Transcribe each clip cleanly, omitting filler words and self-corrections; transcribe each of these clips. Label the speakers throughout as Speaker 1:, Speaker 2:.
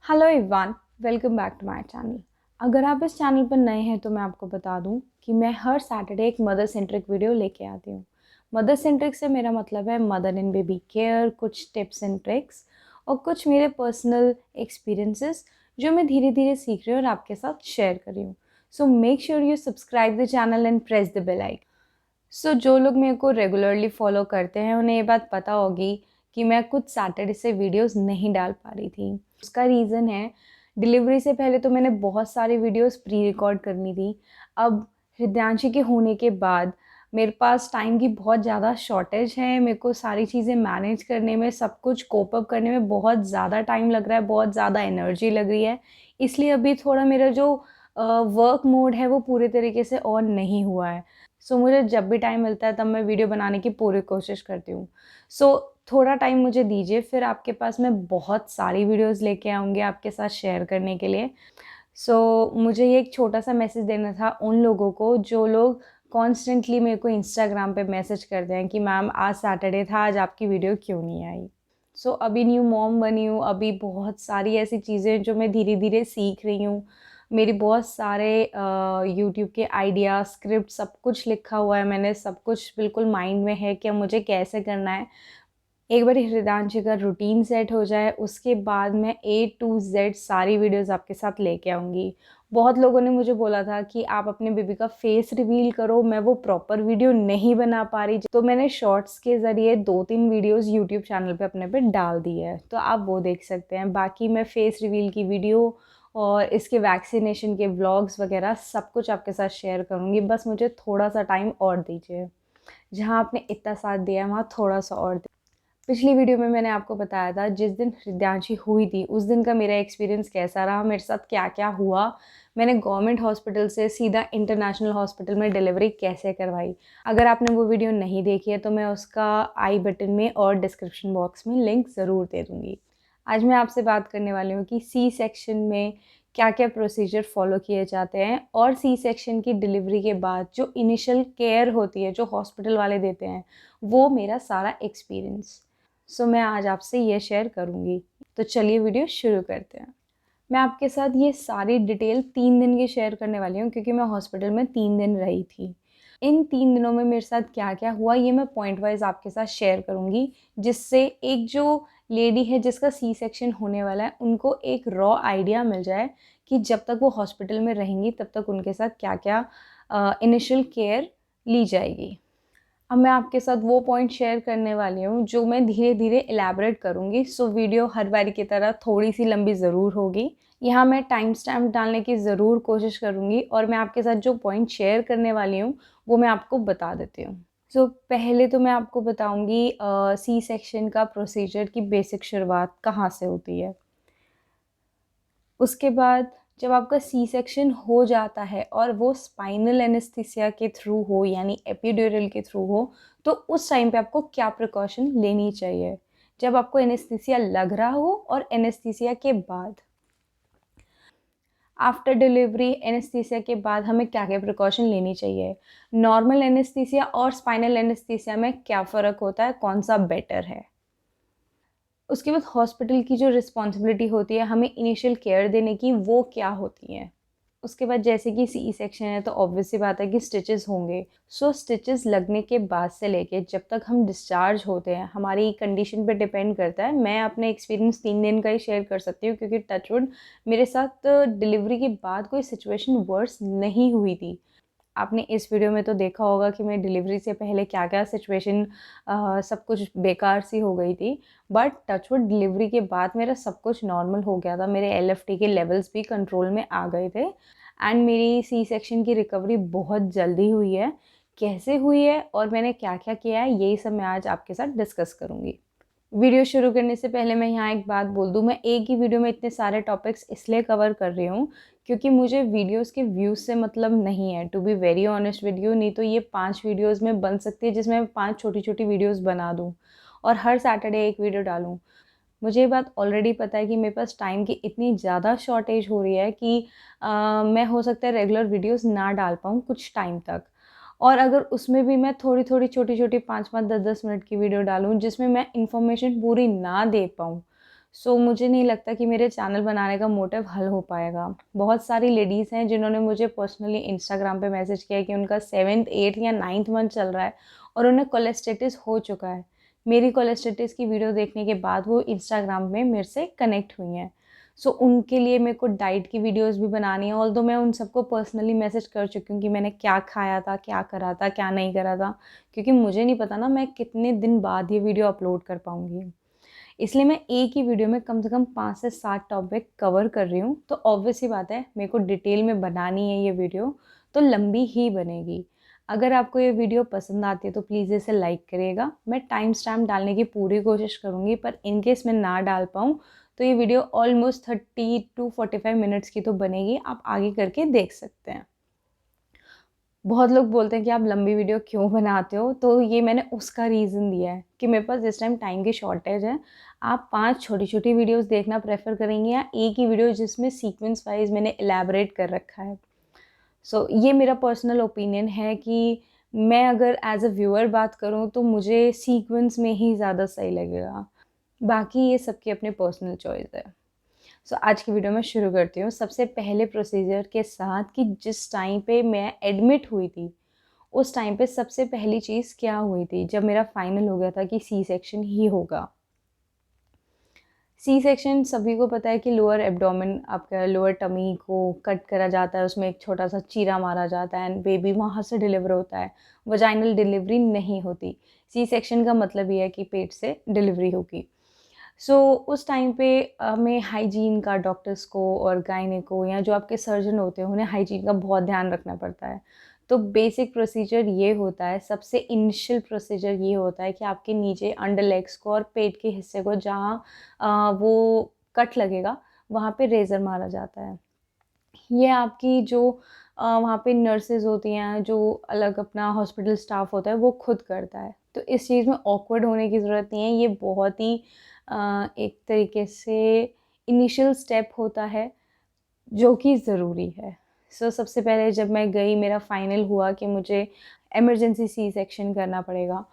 Speaker 1: Hello everyone, welcome back to my channel. अगर आप इस चैनल पर नए हैं तो मैं आपको बता दूं कि मैं हर सैटरडे एक मदर सेंट्रिक वीडियो लेके आती हूँ। मदर सेंट्रिक से मेरा मतलब है मदर एंड बेबी केयर, कुछ टिप्स एंड ट्रिक्स और कुछ मेरे पर्सनल एक्सपीरियंसेस जो मैं धीरे धीरे सीख रही हूँ और आपके साथ शेयर कर रही हूँ। So make sure you subscribe the channel and press the bell icon. जो लोग मेरे को रेगुलरली फॉलो करते हैं उन्हें ये बात पता होगी कि मैं कुछ सैटरडे से वीडियोस नहीं डाल पा रही थी। उसका रीज़न है, डिलीवरी से पहले तो मैंने बहुत सारी वीडियोस प्री रिकॉर्ड करनी थी। अब हृदयांशी के होने के बाद मेरे पास टाइम की बहुत ज़्यादा शॉर्टेज है। मेरे को सारी चीज़ें मैनेज करने में, सब कुछ कोप अप करने में बहुत ज़्यादा टाइम लग रहा है, बहुत ज़्यादा एनर्जी लग रही है। इसलिए अभी थोड़ा मेरा जो वर्क मोड है वो पूरे तरीके से ऑन नहीं हुआ है। मुझे जब भी टाइम मिलता है तब मैं वीडियो बनाने की पूरी कोशिश करती हूँ। थोड़ा टाइम मुझे दीजिए, फिर आपके पास मैं बहुत सारी वीडियोस लेके आऊँगी आपके साथ शेयर करने के लिए। मुझे ये एक छोटा सा मैसेज देना था उन लोगों को जो लोग कॉन्स्टेंटली मेरे को इंस्टाग्राम पे मैसेज करते हैं कि मैम आज सैटरडे था, आज आपकी वीडियो क्यों नहीं आई। अभी न्यू मॉम बनी हूँ, अभी बहुत सारी ऐसी चीज़ें जो मैं धीरे धीरे सीख रही हूँ। मेरी बहुत सारे यूट्यूब के आइडिया, स्क्रिप्ट सब कुछ लिखा हुआ है मैंने, सब कुछ बिल्कुल माइंड में है कि मुझे कैसे करना है। एक बार हृदयांशी का रूटीन सेट हो जाए उसके बाद मैं A to Z सारी वीडियोस आपके साथ लेके आऊँगी। बहुत लोगों ने मुझे बोला था कि आप अपने बेबी का फेस रिवील करो, मैं वो प्रॉपर वीडियो नहीं बना पा रही, तो मैंने शॉर्ट्स के ज़रिए 2-3 वीडियोस यूट्यूब चैनल पे अपने पे डाल दी है, तो आप वो देख सकते हैं। बाकी मैं फेस रिवील की वीडियो और इसके वैक्सीनेशन के व्लॉग्स वगैरह सब कुछ आपके साथ शेयर करूँगी। बस मुझे थोड़ा सा टाइम और दीजिए। जहाँ आपने इतना साथ दिया है वहाँ थोड़ा सा और। पिछली वीडियो में मैंने आपको बताया था जिस दिन हृदयांशी हुई थी उस दिन का मेरा एक्सपीरियंस कैसा रहा, मेरे साथ क्या क्या हुआ। मैंने गवर्नमेंट हॉस्पिटल से सीधा इंटरनेशनल हॉस्पिटल में डिलीवरी कैसे करवाई। अगर आपने वो वीडियो नहीं देखी है तो मैं उसका आई बटन में और डिस्क्रिप्शन बॉक्स में लिंक ज़रूर दे दूँगी। आज मैं आपसे बात करने वाली हूँ कि सी सेक्शन में क्या क्या प्रोसीजर फॉलो किए जाते हैं और सी सेक्शन की डिलीवरी के बाद जो इनिशियल केयर होती है जो हॉस्पिटल वाले देते हैं, वो मेरा सारा एक्सपीरियंस। मैं आज आपसे ये शेयर करूँगी। तो चलिए वीडियो शुरू करते हैं। मैं आपके साथ ये सारी डिटेल 3 दिन की शेयर करने वाली हूँ क्योंकि मैं हॉस्पिटल में 3 दिन रही थी। इन 3 दिनों में मेरे साथ क्या-क्या हुआ ये मैं पॉइंट वाइज़ आपके साथ शेयर करूँगी, जिससे एक जो लेडी है जिसका सी सेक्शन होने वाला है उनको एक रॉ आइडिया मिल जाए कि जब तक वो हॉस्पिटल में रहेंगी तब तक उनके साथ क्या-क्या इनिशियल केयर ली जाएगी। अब मैं आपके साथ वो पॉइंट शेयर करने वाली हूँ जो मैं धीरे धीरे इलैबोरेट करूँगी। वीडियो हर बार की तरह थोड़ी सी लंबी ज़रूर होगी। यहाँ मैं टाइम स्टैम्प डालने की ज़रूर कोशिश करूँगी और मैं आपके साथ जो पॉइंट शेयर करने वाली हूँ वो मैं आपको बता देती हूँ। पहले तो मैं आपको बताऊँगी सी सेक्शन का प्रोसीजर की बेसिक शुरुआत कहाँ से होती है। उसके बाद जब आपका सी सेक्शन हो जाता है और वो स्पाइनल एनेस्थीसिया के थ्रू हो यानी एपिड्यूरल के थ्रू हो, तो उस टाइम पे आपको क्या प्रिकॉशन लेनी चाहिए। जब आपको एनेस्थीसिया लग रहा हो और एनेस्थीसिया के बाद, आफ्टर डिलीवरी एनेस्थीसिया के बाद हमें क्या-क्या प्रिकॉशन लेनी चाहिए। नॉर्मल एनेस्थीसिया और स्पाइनल एनेस्थीसिया में क्या फ़र्क होता है, कौन-सा बेटर है। उसके बाद हॉस्पिटल की जो रिस्पॉन्सिबिलिटी होती है हमें इनिशियल केयर देने की, वो क्या होती हैं। उसके बाद जैसे कि सी सेक्शन है तो ऑब्वियस सी बात है कि स्टिचेस होंगे। स्टिचेस लगने के बाद से लेके जब तक हम डिस्चार्ज होते हैं हमारी कंडीशन पे डिपेंड करता है। मैं अपने एक्सपीरियंस 3 दिन का ही शेयर कर सकती हूँ क्योंकि टचवुड मेरे साथ डिलीवरी के बाद कोई सिचुएशन वर्स नहीं हुई थी। आपने इस वीडियो में तो देखा होगा कि मैं डिलीवरी से पहले क्या-क्या सिचुएशन सब कुछ बेकार सी हो गई थी। बट टचवुड डिलीवरी के बाद मेरा सब कुछ नॉर्मल हो गया था। मेरे एलएफटी के लेवल्स भी कंट्रोल में आ गए थे एंड मेरी सी सेक्शन की रिकवरी बहुत जल्दी हुई है। कैसे हुई है और मैंने क्या-क्या किया है यही सब मैं आज आपके साथ डिस्कस करूँगी। वीडियो शुरू करने से पहले मैं यहाँ एक बात बोल दूँ, मैं एक ही वीडियो में इतने सारे टॉपिक्स इसलिए कवर कर रही हूँ क्योंकि मुझे वीडियोस के व्यूज़ से मतलब नहीं है, to be very honest with you. नहीं तो ये 5 वीडियोस में बन सकती है जिसमें मैं 5 छोटी-छोटी वीडियोस बना दूँ और हर सैटरडे एक वीडियो डालूँ। मुझे ये बात ऑलरेडी पता है कि मेरे पास टाइम की इतनी ज़्यादा शॉर्टेज हो रही है कि मैं हो सकता है रेगुलर वीडियोस ना डाल पाऊँ कुछ टाइम तक। और अगर उसमें भी मैं थोड़ी-थोड़ी, छोटी-छोटी 5-5, 10-10 मिनट की वीडियो डालूँ जिसमें मैं इन्फॉर्मेशन पूरी ना दे पाऊँ, मुझे नहीं लगता कि मेरे चैनल बनाने का मोटिव हल हो पाएगा। बहुत सारी लेडीज़ हैं जिन्होंने मुझे पर्सनली इंस्टाग्राम पे मैसेज किया है कि उनका 7th 8th या 9th मंथ चल रहा है और उन्हें कोलेस्टेटिस हो चुका है। मेरी कोलेस्टेटिस की वीडियो देखने के बाद वो इंस्टाग्राम में मेरे से कनेक्ट हुई हैं। उनके लिए मेरे को डाइट की वीडियोज़ भी बनानी है, ऑल्दो मैं उन सबको पर्सनली मैसेज कर चुकी हूँ कि मैंने क्या खाया था, क्या करा था, क्या नहीं करा था। क्योंकि मुझे नहीं पता ना मैं कितने दिन बाद ये वीडियो अपलोड कर पाऊँगी। इसलिए मैं एक ही वीडियो में कम से कम 5 से 7 टॉपिक कवर कर रही हूँ। तो ऑब्वियस सी बात है, मेरे को डिटेल में बनानी है ये वीडियो, तो लंबी ही बनेगी। अगर आपको ये वीडियो पसंद आती है तो प्लीज़ इसे लाइक करिएगा। मैं टाइम स्टैम्प डालने की पूरी कोशिश करूँगी, पर इन केस मैं ना डाल पाऊँ तो ये वीडियो ऑलमोस्ट 30 टू 45 मिनट्स की तो बनेगी। आप आगे करके देख सकते हैं। बहुत लोग बोलते हैं कि आप लंबी वीडियो क्यों बनाते हो? तो ये मैंने उसका रीज़न दिया है कि मेरे पास इस टाइम टाइम की शॉर्टेज है। आप 5 छोटी-छोटी वीडियोज़ देखना प्रेफ़र करेंगे या एक ही वीडियो जिसमें सीक्वेंस वाइज़ मैंने इलैबोरेट कर रखा है? ये मेरा पर्सनल ओपिनियन है कि मैं अगर एज़ अ व्यूअर बात करूँ तो मुझे सीक्वेंस में ही ज़्यादा सही लगेगा। बाकी ये सबकी अपनी पर्सनल चॉइस है। आज की वीडियो मैं शुरू करती हूँ सबसे पहले प्रोसीजर के साथ कि जिस टाइम पे मैं एडमिट हुई थी, उस टाइम पे सबसे पहली चीज़ क्या हुई थी जब मेरा फाइनल हो गया था कि सी सेक्शन ही होगा। सी सेक्शन सभी को पता है कि लोअर एब्डोमेन, आपका लोअर टमी को कट करा जाता है, उसमें एक छोटा-सा चीरा मारा जाता है एंड बेबी वहाँ से डिलीवर होता है। वजाइनल डिलीवरी नहीं होती। सी सेक्शन का मतलब ये है कि पेट से डिलीवरी होगी। उस टाइम पे हमें हाइजीन का डॉक्टर्स को और गायने को या जो आपके सर्जन होते हैं उन्हें हाइजीन का बहुत ध्यान रखना पड़ता है। तो बेसिक प्रोसीजर ये होता है, सबसे इनिशियल प्रोसीजर ये होता है कि आपके नीचे अंडर लेग्स को और पेट के हिस्से को जहाँ वो कट लगेगा वहाँ पे रेज़र मारा जाता है। ये आपकी जो वहाँ पे नर्सेज़ होती हैं, जो अलग अपना हॉस्पिटल स्टाफ होता है, वो खुद करता है। तो इस चीज़ में ऑकवर्ड होने की ज़रूरत नहीं है, ये बहुत ही एक तरीके से इनिशियल स्टेप होता है, जो कि ज़रूरी है। सबसे पहले जब मैं गई, मेरा फाइनल हुआ कि मुझे इमरजेंसी सी सेक्शन करना पड़ेगा।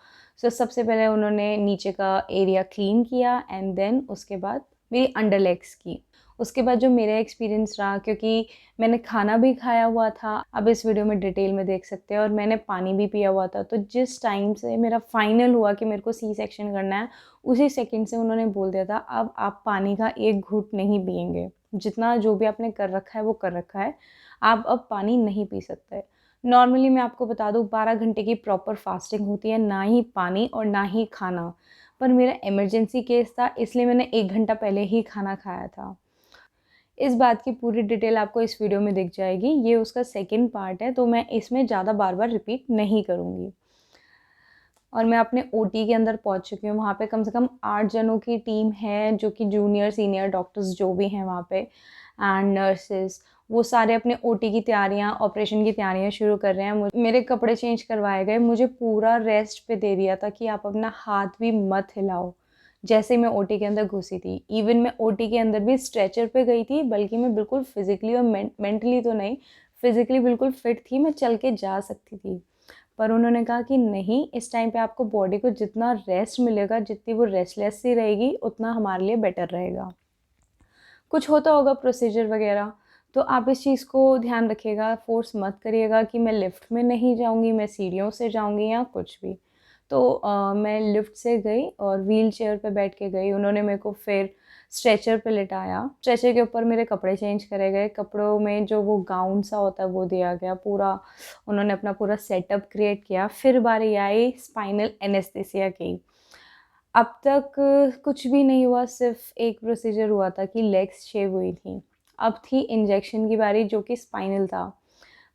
Speaker 1: सबसे पहले उन्होंने नीचे का एरिया क्लीन किया एंड देन उसके बाद मेरी अंडर लेग्स की। उसके बाद जो मेरा एक्सपीरियंस रहा, क्योंकि मैंने खाना भी खाया हुआ था, आप इस वीडियो में डिटेल में देख सकते हैं, और मैंने पानी भी पिया हुआ था। तो जिस टाइम से मेरा फाइनल हुआ कि मेरे को सी सेक्शन करना है, उसी सेकंड से उन्होंने बोल दिया था अब आप पानी का एक घूँट नहीं पिएँगे। जितना जो भी आपने कर रखा है वो कर रखा है, आप अब पानी नहीं पी सकते। नॉर्मली मैं आपको बता दूँ 12 घंटे की प्रॉपर फास्टिंग होती है, ना ही पानी और ना ही खाना। पर मेरा इमरजेंसी केस था, इसलिए मैंने 1 घंटा पहले ही खाना खाया था। इस बात की पूरी डिटेल आपको इस वीडियो में दिख जाएगी। ये उसका सेकंड पार्ट है, तो मैं इसमें ज़्यादा बार-बार रिपीट नहीं करूँगी। और मैं अपने ओटी के अंदर पहुँच चुकी हूँ। वहाँ पे कम से कम 8 जनों की टीम है, जो कि जूनियर, सीनियर डॉक्टर्स जो भी हैं वहाँ पे एंड नर्सेज़, वो सारे अपने ओटी की तैयारियाँ, ऑपरेशन की तैयारियाँ शुरू कर रहे हैं। मेरे कपड़े चेंज करवाए गए, मुझे पूरा रेस्ट पे दे दिया था कि आप अपना हाथ भी मत हिलाओ। जैसे ही मैं ओटी के अंदर घुसी थी, इवन मैं ओटी के अंदर भी स्ट्रेचर पे गई थी, बल्कि मैं बिल्कुल फिज़िकली और मेंटली तो नहीं, फिज़िकली बिल्कुल फिट थी, मैं चल के जा सकती थी। पर उन्होंने कहा कि नहीं, इस टाइम पे आपको बॉडी को जितना रेस्ट मिलेगा, जितनी वो रेस्टलेस सी रहेगी, उतना हमारे लिए बेटर रहेगा। कुछ होता होगा प्रोसीजर वगैरह, तो आप इस चीज़ को ध्यान रखिएगा, फ़ोर्स मत करिएगा कि मैं लिफ्ट में नहीं जाऊँगी, मैं सीढ़ियों से जाऊँगी या कुछ भी। मैं लिफ्ट से गई और व्हीलचेयर पे बैठ के गई। उन्होंने मेरे को फिर स्ट्रेचर पे लिटाया। स्ट्रेचर के ऊपर मेरे कपड़े चेंज करे गए। कपड़ों में जो वो गाउन सा होता है वो दिया गया। पूरा उन्होंने अपना पूरा सेटअप क्रिएट किया। फिर बारी आई स्पाइनल एनेस्थीसिया की। अब तक कुछ भी नहीं हुआ, सिर्फ़ एक प्रोसीजर हुआ था कि लेग्स शेव हुई थी। अब थी इंजेक्शन की बारी, जो कि स्पाइनल था।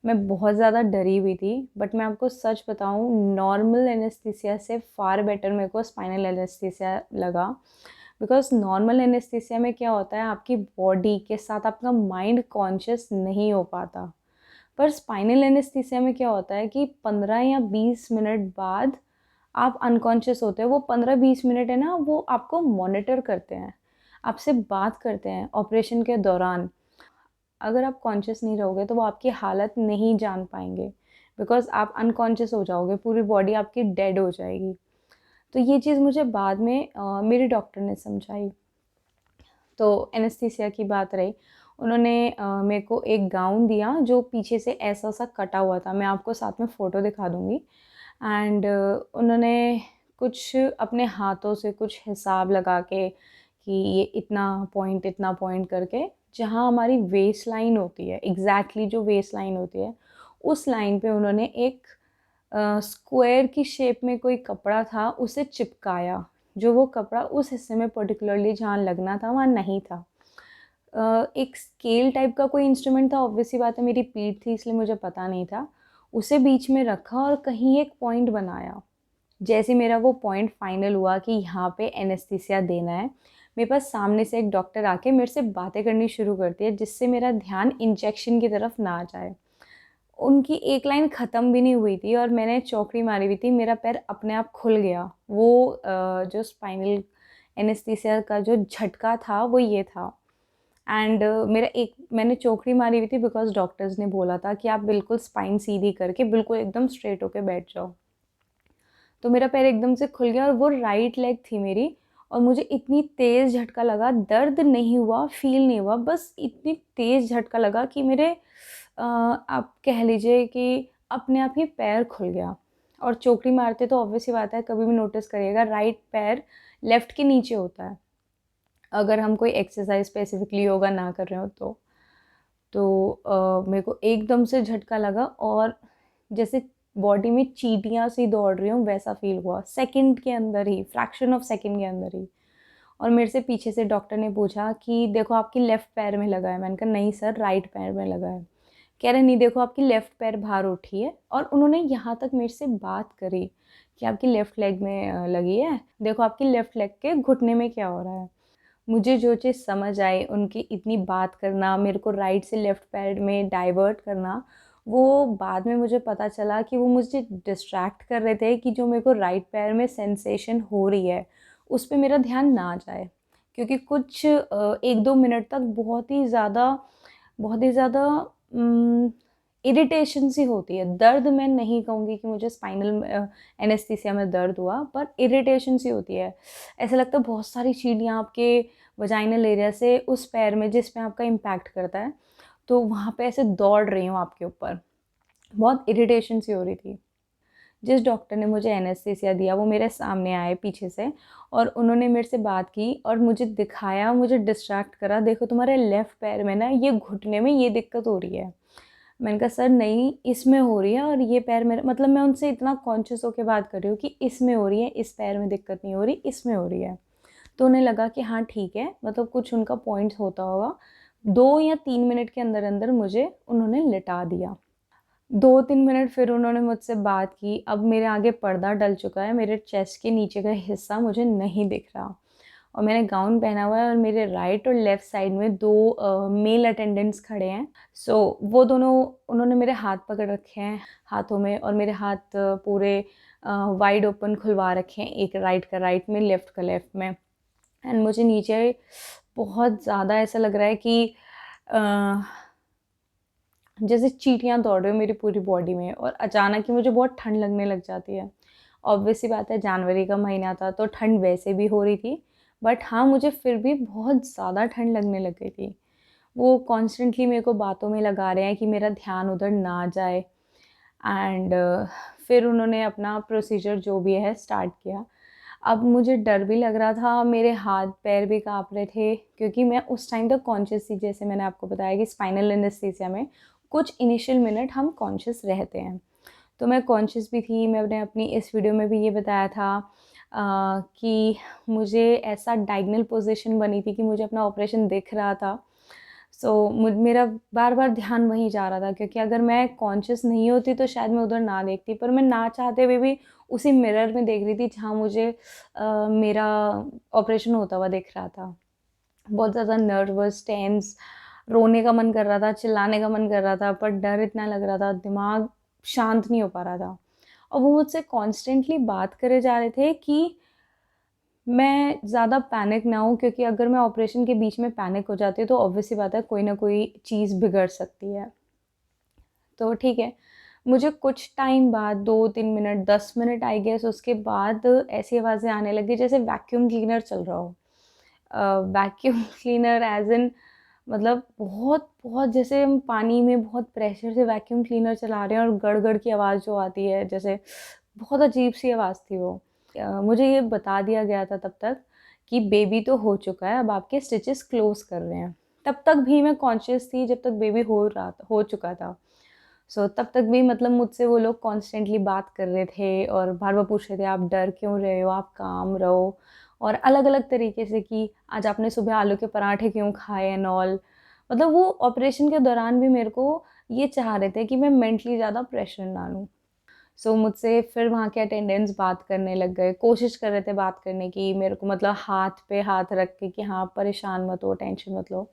Speaker 1: मैं बहुत ज़्यादा डरी हुई थी, बट मैं आपको सच बताऊँ, नॉर्मल एनेस्थीसिया से फ़ार बेटर मेरे को स्पाइनल एनेस्थीसिया लगा। बिकॉज़ नॉर्मल एनेस्थीसिया में क्या होता है, आपकी बॉडी के साथ आपका माइंड कॉन्शियस नहीं हो पाता। पर स्पाइनल एनेस्थीसिया में क्या होता है कि 15 या 20 मिनट बाद आप अनकॉन्शियस होते हो। वो 15-20 मिनट है ना, वो आपको मॉनिटर करते हैं, आपसे बात करते हैं ऑपरेशन के दौरान। अगर आप कॉन्शियस नहीं रहोगे तो वो आपकी हालत नहीं जान पाएँगे, बिकॉज़ आप अनकॉन्शियस हो जाओगे, पूरी बॉडी आपकी डेड हो जाएगी। तो ये चीज़ मुझे बाद में मेरे डॉक्टर ने समझाई। तो एनेस्थीसिया की बात रही, उन्होंने मेरे को एक गाउन दिया जो पीछे से ऐसा सा कटा हुआ था, मैं आपको साथ में फ़ोटो दिखा दूँगी। एंड उन्होंने कुछ अपने हाथों से कुछ हिसाब लगा के कि ये इतना पॉइंट करके, जहाँ हमारी वेस्ट लाइन होती है, एग्जैक्टली जो वेस्ट लाइन होती है, उस लाइन पे उन्होंने एक स्क्वायर की शेप में कोई कपड़ा था, उसे चिपकाया, जो वो कपड़ा उस हिस्से में पर्टिकुलरली जहाँ लगना था वहाँ नहीं था। एक स्केल टाइप का कोई इंस्ट्रूमेंट था, ऑब्वियस सी बात है, मेरी पीठ थी इसलिए मुझे पता नहीं था। उसे बीच में रखा और कहीं एक पॉइंट बनाया। जैसे मेरा वो पॉइंट फाइनल हुआ कि यहाँ पे एनेस्थीसिया देना है, मेरे पास सामने से एक डॉक्टर आके मेरे से बातें करनी शुरू करती है, जिससे मेरा ध्यान इंजेक्शन की तरफ ना जाए। उनकी एक लाइन ख़त्म भी नहीं हुई थी और मैंने चौकड़ी मारी हुई थी, मेरा पैर अपने आप खुल गया। वो जो स्पाइनल एनेस्थीसिया का जो झटका था वो ये था। एंड मैंने चौकड़ी मारी हुई थी बिकॉज़ डॉक्टर्स ने बोला था कि आप बिल्कुल स्पाइन सीधी करके बिल्कुल एकदम स्ट्रेट होके बैठ जाओ। तो मेरा पैर एकदम से खुल गया और वो राइट लेग थी मेरी, और मुझे इतनी तेज़ झटका लगा, दर्द नहीं हुआ, फ़ील नहीं हुआ, बस इतनी तेज़ झटका लगा कि मेरे आप कह लीजिए कि अपने आप ही पैर खुल गया। और चौकड़ी मारते तो ऑब्वियस सी बात है, कभी भी नोटिस करिएगा, राइट पैर लेफ़्ट के नीचे होता है, अगर हम कोई एक्सरसाइज स्पेसिफिकली योगा ना कर रहे हो तो। मेरे को एकदम से झटका लगा और जैसे बॉडी में चींटियाँ सी दौड़ रही हूँ वैसा फ़ील हुआ, सेकंड के अंदर ही, फ्रैक्शन ऑफ सेकंड के अंदर ही। और मेरे से पीछे से डॉक्टर ने पूछा कि देखो आपकी लेफ़्ट पैर में लगा है। मैंने कहा नहीं सर, राइट पैर में लगा है। कह रहे नहीं, देखो आपकी लेफ़्ट पैर बाहर उठी है। और उन्होंने यहाँ तक मेरे से बात करी कि आपकी लेफ़्ट लेग में लगी है, देखो आपकी लेफ़्ट लेग के घुटने में क्या हो रहा है। मुझे जो चीज़ समझ आई, उनकी इतनी बात करना, मेरे को राइट से लेफ़्ट पैर में डाइवर्ट करना, वो बाद में मुझे पता चला कि वो मुझे डिस्ट्रैक्ट कर रहे थे कि जो मेरे को राइट पैर में सेंसेशन हो रही है, उस पे मेरा ध्यान ना जाए। क्योंकि कुछ 1-2 मिनट तक बहुत ही ज़्यादा इरिटेशन सी होती है। दर्द मैं नहीं कहूँगी कि मुझे स्पाइनल एनेस्थीसिया में दर्द हुआ, पर इरिटेशन सी होती है। ऐसा लगता है बहुत सारी चींटियाँ आपके वजाइनल एरिया से उस पैर में जिस पे आपका इम्पैक्ट करता है, तो वहाँ पे ऐसे दौड़ रही हूँ आपके ऊपर। बहुत इरिटेशन सी हो रही थी। जिस डॉक्टर ने मुझे एनेस्थीसिया दिया वो मेरे सामने आए पीछे से, और उन्होंने मेरे से बात की और मुझे दिखाया, मुझे डिस्ट्रैक्ट करा, देखो तुम्हारे लेफ़्ट पैर में ना ये घुटने में ये दिक्कत हो रही है। मैंने कहा सर नहीं, इसमें हो रही है, और ये पैर मेरा, मतलब मैं उनसे इतना कॉन्शियस होकर बात कर रही हूँ कि इसमें हो रही है, इस पैर में दिक्कत नहीं हो रही, इसमें हो रही है। तो उन्हें लगा कि हाँ ठीक है, मतलब कुछ उनका पॉइंट होता होगा। 2 या 3 मिनट के अंदर-अंदर मुझे उन्होंने लिटा दिया। 2-3 मिनट फिर उन्होंने मुझसे बात की। अब मेरे आगे पर्दा डल चुका है, मेरे चेस्ट के नीचे का हिस्सा मुझे नहीं दिख रहा, और मैंने गाउन पहना हुआ है और मेरे राइट और लेफ़्ट साइड में 2 मेल अटेंडेंट्स खड़े हैं। वो दोनों, उन्होंने मेरे हाथ पकड़ रखे हैं हाथों में, और मेरे हाथ पूरे वाइड ओपन खुलवा रखे हैं, एक राइट का राइट में, लेफ़्ट का लेफ़्ट में। एंड मुझे नीचे बहुत ज़्यादा ऐसा लग रहा है कि अ, जैसे चींटियाँ दौड़ रही हो मेरी पूरी बॉडी में, और अचानक ही मुझे बहुत ठंड लगने लग जाती है। ऑब्वियस सी बात है, जनवरी का महीना था तो ठंड वैसे भी हो रही थी, बट हाँ, मुझे फिर भी बहुत ज़्यादा ठंड लगने लग गई थी। वो कॉन्स्टेंटली मेरे को बातों में लगा रहे हैं कि मेरा ध्यान उधर ना जाए। एंड फिर उन्होंने अपना प्रोसीजर जो भी है स्टार्ट किया। अब मुझे डर भी लग रहा था, मेरे हाथ-पैर भी काँप रहे थे, क्योंकि मैं उस टाइम तक कॉन्शियस थी। जैसे मैंने आपको बताया कि स्पाइनल एनेस्थीसिया में कुछ इनिशियल मिनट हम कॉन्शियस रहते हैं। तो मैं कॉन्शियस भी थी, मैंने अपनी इस वीडियो में भी ये बताया था कि मुझे ऐसा डायगोनल पोज़ीशन बनी थी कि मुझे अपना ऑपरेशन दिख रहा था। मेरा बार-बार ध्यान वहीं जा रहा था, क्योंकि अगर मैं कॉन्शियस नहीं होती तो शायद मैं उधर ना देखती, पर मैं ना चाहते हुए भी उसी मिरर में देख रही थी जहाँ मुझे मेरा ऑपरेशन होता हुआ दिख रहा था। बहुत ज़्यादा नर्वस, टेंस, रोने का मन कर रहा था, चिल्लाने का मन कर रहा था, पर डर इतना लग रहा था, दिमाग शांत नहीं हो पा रहा था। और वो मुझसे कॉन्स्टेंटली बात करे जा रहे थे कि मैं ज़्यादा पैनिक ना हूँ, क्योंकि अगर मैं ऑपरेशन के बीच में पैनिक हो जाती हूँ तो ऑब्वियस सी बात है, कोई ना कोई चीज़ बिगड़ सकती है। तो ठीक है, मुझे कुछ टाइम बाद 2-3 मिनट, 10 मिनट आई गेस, उसके बाद ऐसी आवाज़ें आने लगी जैसे वैक्यूम क्लीनर चल रहा हो। वैक्यूम क्लीनर एज़ इन मतलब बहुत बहुत जैसे हम पानी में बहुत प्रेशर से वैक्यूम क्लीनर चला रहे हैं और गड़-गड़ की आवाज़ जो आती है, जैसे बहुत अजीब-सी आवाज़ थी वो। मुझे ये बता दिया गया था तब तक कि बेबी तो हो चुका है, अब आपके स्टिचेस क्लोज़ कर रहे हैं। तब तक भी मैं कॉन्शियस थी जब तक बेबी हो चुका था। तब तक भी मतलब मुझसे वो लोग कॉन्स्टेंटली बात कर रहे थे और बार-बार पूछ रहे थे, "आप डर क्यों रहे हो? आप काम रहो।" और अलग-अलग तरीके से कि आज आपने सुबह आलू के पराठे क्यों खाए एंड ऑल। मतलब वो ऑपरेशन के दौरान भी मेरे को ये चाह रहे थे कि मैं मेंटली ज़्यादा प्रेशर ना लूँ। मुझसे फिर वहाँ के अटेंडेंट्स बात करने लग गए, कोशिश कर रहे थे बात करने की, मेरे को मतलब हाथ पे हाथ रख के कि हाँ, परेशान मत हो, टेंशन मत लो।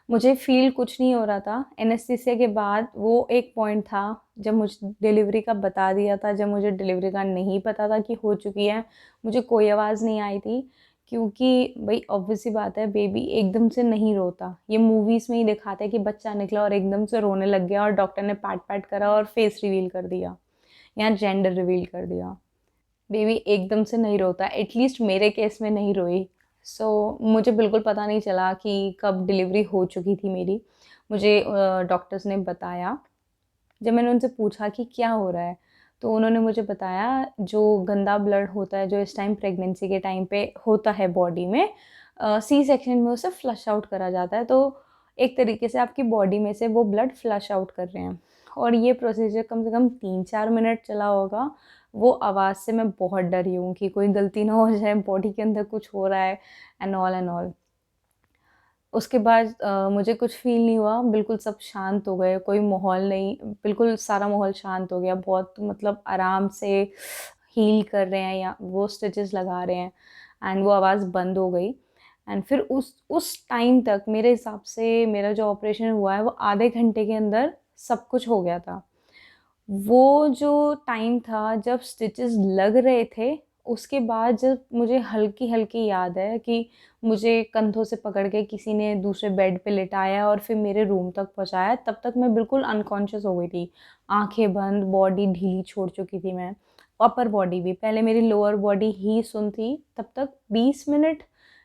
Speaker 1: मुझे फ़ील कुछ नहीं हो रहा था। एनेस्थीसिया के बाद वो एक पॉइंट था जब मुझे डिलीवरी का बता दिया था, जब मुझे डिलीवरी का नहीं पता था कि हो चुकी है, मुझे कोई आवाज़ नहीं आई थी क्योंकि भई ऑब्वियस सी बात है, बेबी एकदम से नहीं रोता। ये मूवीज़ में ही दिखाते हैं कि बच्चा निकला और एकदम से रोने लग गया और डॉक्टर ने पैट-पैट करा और फेस रिवील कर दिया या जेंडर रिवील कर दिया। बेबी एकदम से नहीं रोता, एटलीस्ट मेरे केस में नहीं रोई। मुझे बिल्कुल पता नहीं चला कि कब डिलीवरी हो चुकी थी मेरी। मुझे डॉक्टर्स ने बताया, जब मैंने उनसे पूछा कि क्या हो रहा है, तो उन्होंने मुझे बताया जो गंदा ब्लड होता है, जो इस टाइम प्रेगनेंसी के टाइम पे होता है बॉडी में, सी सेक्शन में उसे फ्लश आउट करा जाता है। तो एक तरीके से आपकी बॉडी में से वो ब्लड फ्लश आउट कर रहे हैं और ये प्रोसीजर कम से कम 3-4 मिनट चला होगा। वो आवाज़ से मैं बहुत डरी हूँ कि कोई गलती ना हो जाए, बॉडी के अंदर कुछ हो रहा है एंड ऑल। उसके बाद मुझे कुछ फ़ील नहीं हुआ, बिल्कुल सब शांत हो गए, कोई माहौल नहीं, बिल्कुल सारा माहौल शांत हो गया। बहुत मतलब आराम से हील कर रहे हैं या वो स्टिचेस लगा रहे हैं एंड वो आवाज़ बंद हो गई। एंड फिर उस टाइम तक मेरे हिसाब से मेरा जो ऑपरेशन हुआ है, वो आधे घंटे के अंदर सब कुछ हो गया था। वो जो टाइम था जब स्टिचेस लग रहे थे, उसके बाद जब मुझे हल्की-हल्की याद है कि मुझे कंधों से पकड़ के किसी ने दूसरे बेड पे लिटाया और फिर मेरे रूम तक पहुँचाया, तब तक मैं बिल्कुल अनकॉन्शियस हो गई थी। आँखें बंद, बॉडी ढीली छोड़ चुकी थी मैं। अपर बॉडी भी, पहले मेरी लोअर बॉडी ही सुन थी, तब तक 20 मिनट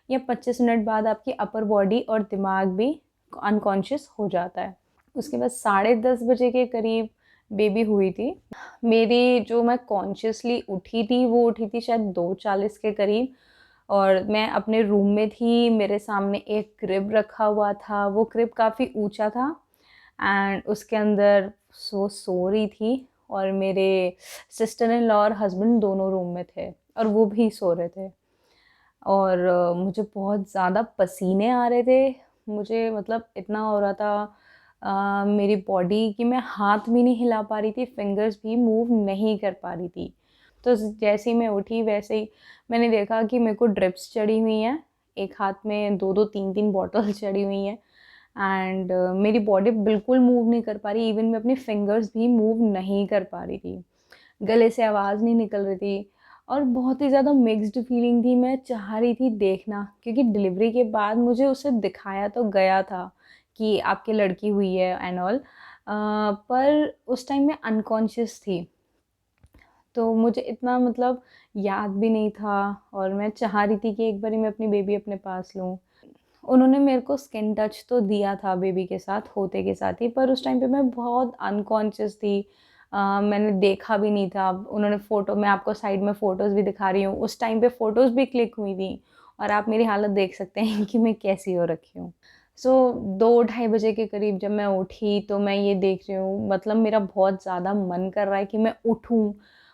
Speaker 1: या 25 मिनट बाद आपकी अपर बॉडी और दिमाग भी अनकॉन्शियस हो जाता है। उसके बाद साढ़े 10 बजे के करीब बेबी हुई थी। मेरी जो मैं कॉन्शियसली उठी थी, वो उठी थी शायद 2:40 के करीब और मैं अपने रूम में थी, मेरे सामने एक क्रिब रखा हुआ था, वो क्रिब काफ़ी ऊँचा था एंड उसके अंदर सो रही थी और मेरे सिस्टर इन लॉ और हस्बैंड दोनों रूम में थे और वो भी सो रहे थे। और मुझे बहुत ज़्यादा पसीने आ रहे थे, मुझे मतलब इतना हो रहा था मेरी बॉडी कि मैं हाथ भी नहीं हिला पा रही थी, फिंगर्स भी मूव नहीं कर पा रही थी। तो जैसे ही मैं उठी वैसे ही मैंने देखा कि मेरे को ड्रिप्स चढ़ी हुई हैं, एक हाथ में 2-2 3-3 बॉटल्स चढ़ी हुई हैं एंड मेरी बॉडी बिल्कुल मूव नहीं कर पा रही, इवन मैं अपनी फिंगर्स भी मूव नहीं कर पा रही थी। गले से आवाज़ नहीं निकल रही थी और बहुत ही ज़्यादा मिक्स्ड फीलिंग थी। मैं चाह रही थी देखना क्योंकि डिलीवरी के बाद मुझे उसे दिखाया तो गया था कि आपकी लड़की हुई है एंड ऑल, पर उस टाइम मैं अनकॉन्शियस थी। तो मुझे इतना मतलब याद भी नहीं था और मैं चाह रही थी कि एक बारी मैं अपनी बेबी अपने पास लूँ। उन्होंने मेरे को स्किन टच तो दिया था बेबी के साथ, होते के साथ ही, पर उस टाइम पे मैं बहुत अनकॉन्शियस थी। मैंने देखा भी नहीं था। उन्होंने फ़ोटो, मैं आपको साइड में फ़ोटोज़ भी दिखा रही हूँ, उस टाइम पे फ़ोटोज़ भी क्लिक हुई थी और आप मेरी हालत देख सकते हैं कि मैं कैसी हो रखी हूँ। 2 ढाई बजे के करीब जब मैं उठी तो मैं ये देख रही हूँ, मतलब मेरा बहुत ज़्यादा मन कर रहा है कि मैं उठूँ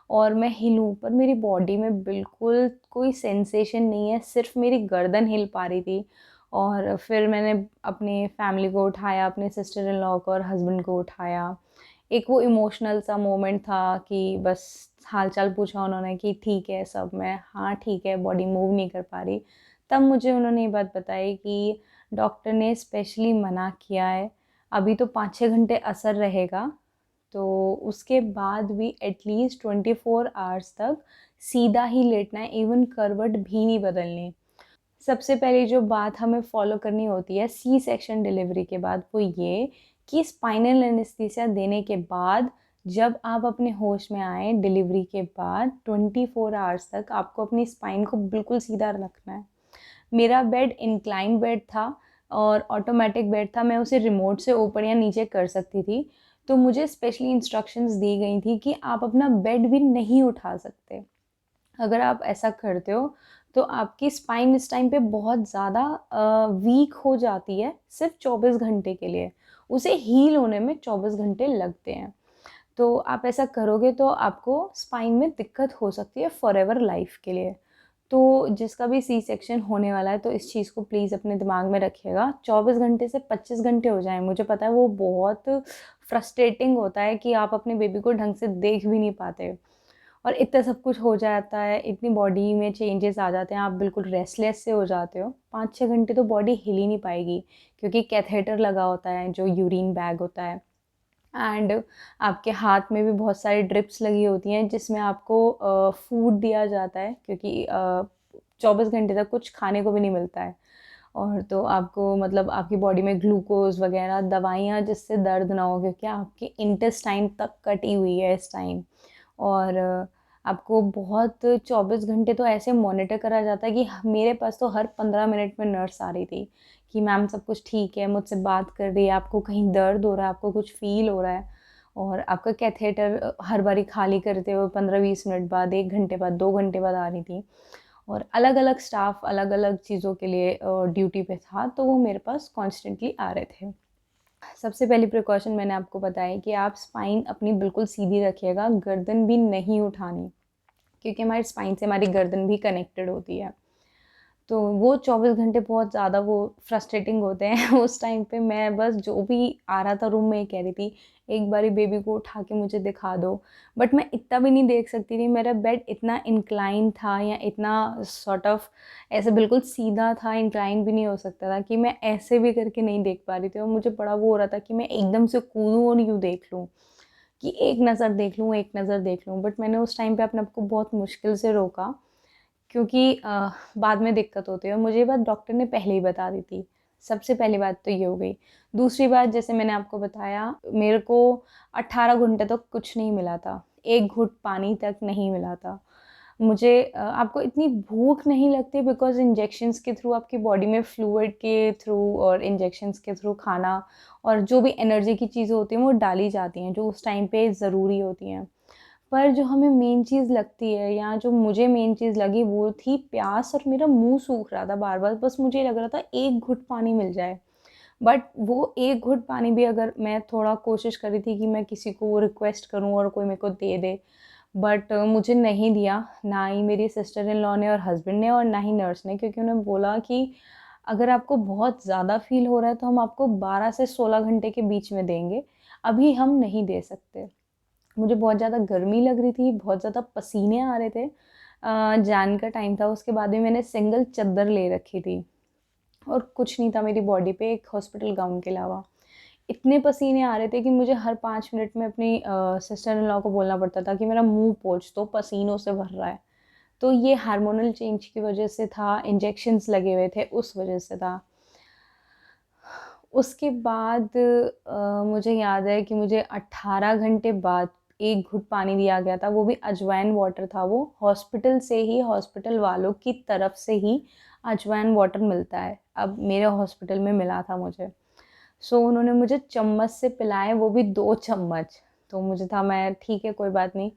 Speaker 1: और मैं हिलूँ, पर मेरी बॉडी में बिल्कुल कोई सेंसेशन नहीं है, सिर्फ़ मेरी गर्दन हिल पा रही थी। और फिर मैंने अपनी फैमिली को उठाया, अपने सिस्टर इन लॉ को और हस्बैंड को उठाया। एक वो इमोशनल सा मोमेंट था कि बस हाल-चाल पूछा उन्होंने कि ठीक है सब? मैं हाँ, ठीक है, बॉडी मूव नहीं कर पा रही। तब मुझे उन्होंने ये बात बताई कि डॉक्टर ने स्पेशली मना किया है, अभी तो 5-6 घंटे असर रहेगा, तो उसके बाद भी एटलीस्ट 24 आवर्स तक सीधा ही लेटना है, इवन करवट भी नहीं बदलनी। सबसे पहली जो बात हमें फ़ॉलो करनी होती है सी सेक्शन डिलीवरी के बाद, वो ये कि स्पाइनल एनेस्थीसिया देने के बाद जब आप अपने होश में आएँ डिलीवरी के बाद 24 आवर्स तक आपको अपनी स्पाइन को बिल्कुल सीधा रखना है। मेरा बेड इंक्लाइन बेड था और ऑटोमेटिक बेड था, मैं उसे रिमोट से ऊपर या नीचे कर सकती थी। तो मुझे स्पेशली इंस्ट्रक्शंस दी गई थी कि आप अपना बेड भी नहीं उठा सकते। अगर आप ऐसा करते हो तो आपकी स्पाइन इस टाइम पे बहुत ज़्यादा वीक हो जाती है सिर्फ 24 घंटे के लिए। उसे हील होने में 24 घंटे लगते हैं। तो आप ऐसा करोगे तो आपको स्पाइन में दिक्कत हो सकती है फॉरएवर लाइफ के लिए। तो जिसका भी सी सेक्शन होने वाला है तो इस चीज़ को प्लीज़ अपने दिमाग में रखिएगा। 24 घंटे से 25 घंटे हो जाएँ, मुझे पता है वो बहुत फ्रस्ट्रेटिंग होता है कि आप अपने बेबी को ढंग से देख भी नहीं पाते और इतना सब कुछ हो जाता है, इतनी बॉडी में चेंजेस आ जाते हैं, आप बिल्कुल रेस्टलेस से हो जाते हो। 5-6 घंटे तो बॉडी हिल ही नहीं पाएगी क्योंकि कैथेटर लगा होता है जो यूरिन बैग होता है। एंड आपके हाथ में भी बहुत सारी ड्रिप्स लगी होती हैं जिसमें आपको फूड दिया जाता है क्योंकि 24 घंटे तक कुछ खाने को भी नहीं मिलता है। और तो आपको मतलब आपकी बॉडी में ग्लूकोज़ वगैरह दवाइयाँ जिससे दर्द ना हो क्योंकि आपकी इंटेस्टाइन तक कटी हुई है इस टाइम। और आपको बहुत 24 घंटे तो ऐसे मॉनिटर करा जाता है कि मेरे पास तो हर 15 मिनट में नर्स आ रही थी कि मैम सब कुछ ठीक है, मुझसे बात कर रही है, आपको कहीं दर्द हो रहा है, आपको कुछ फ़ील हो रहा है। और आपका कैथेटर हर बारी खाली करते हुए 15-20 मिनट बाद, 1 घंटे बाद, 2 घंटे बाद आ रही थी। और अलग-अलग स्टाफ अलग-अलग चीज़ों के लिए ड्यूटी पे था, तो वो मेरे पास कॉन्स्टेंटली आ रहे थे। सबसे पहली प्रिकॉशन मैंने आपको बताया कि आप स्पाइन अपनी बिल्कुल सीधी रखिएगा, गर्दन भी नहीं उठानी क्योंकि हमारी स्पाइन से हमारी गर्दन भी कनेक्टेड होती है। तो वो 24 घंटे बहुत ज़्यादा वो फ्रस्ट्रेटिंग होते हैं उस टाइम पे मैं बस जो भी आ रहा था रूम में ये कह रही थी, एक बारी बेबी को उठा के मुझे दिखा दो। बट मैं इतना भी नहीं देख सकती थी, मेरा बेड इतना इंक्लाइन था या इतना सॉर्ट ऑफ ऐसे बिल्कुल सीधा था, इंक्लाइन भी नहीं हो सकता था कि मैं ऐसे भी करके नहीं देख पा रही थी और मुझे बड़ा वो हो रहा था कि मैं एकदम से कूदूँ और यूँ देख लूँ, कि एक नज़र देख लूँ, एक नज़र देख लूँ। बट मैंने उस टाइम पे अपने आप को बहुत मुश्किल से रोका क्योंकि बाद में दिक्कत होती है और मुझे ये बात डॉक्टर ने पहले ही बता दी थी। सबसे पहली बात तो ये हो गई। दूसरी बात जैसे मैंने आपको बताया मेरे को 18 घंटे तक कुछ नहीं मिला था। एक घुट पानी तक नहीं मिला था। मुझे आपको इतनी भूख नहीं लगती बिकॉज़ इंजेक्शंस के थ्रू आपकी बॉडी में फ्लूइड के थ्रू और इंजेक्शंस के थ्रू खाना और जो भी एनर्जी की चीज़ें होती हैं वो डाली जाती हैं जो उस टाइम पे ज़रूरी होती हैं। पर जो हमें मेन चीज़ लगती है या जो मुझे मेन चीज़ लगी वो थी प्यास और मेरा मुँह सूख रहा था बार-बार, बस मुझे लग रहा था एक घुट पानी मिल जाए। बट वो एक घुट पानी भी अगर मैं थोड़ा कोशिश कर रही थी कि मैं किसी को रिक्वेस्ट करूँ और कोई मेरे को दे दे, बट मुझे नहीं दिया, ना ही मेरी सिस्टर इन लॉ ने और हस्बैंड ने और ना ही नर्स ने क्योंकि उन्होंने बोला कि अगर आपको बहुत ज़्यादा फ़ील हो रहा है तो हम आपको 12 से 16 घंटे के बीच में देंगे, अभी हम नहीं दे सकते। मुझे बहुत ज़्यादा गर्मी लग रही थी, बहुत ज़्यादा पसीने आ रहे थे। जैन का टाइम था, उसके बाद भी मैंने सिंगल चद्दर ले रखी थी और कुछ नहीं था मेरी बॉडी पे एक हॉस्पिटल गाउन के अलावा। इतने पसीने आ रहे थे कि मुझे हर 5 मिनट में अपनी सिस्टर इन लॉ को बोलना पड़ता था कि मेरा मुँह पोंछ दो, पसीनों से भर रहा है। तो ये हार्मोनल चेंज की वज़ह से था, इंजेक्शंस लगे हुए थे, उस वज़ह से था। उसके बाद मुझे याद है कि मुझे 18 घंटे बाद एक घुट पानी दिया गया था, वो भी अजवाइन वाटर था वो, हॉस्पिटल से ही, हॉस्पिटल वालों की तरफ से ही अजवाइन वाटर मिलता है। अब मेरे हॉस्पिटल में मिला था मुझे। सो उन्होंने मुझे चम्मच से पिलाए, वो भी 2 चम्मच। तो मुझे था मैं ठीक है कोई बात नहीं,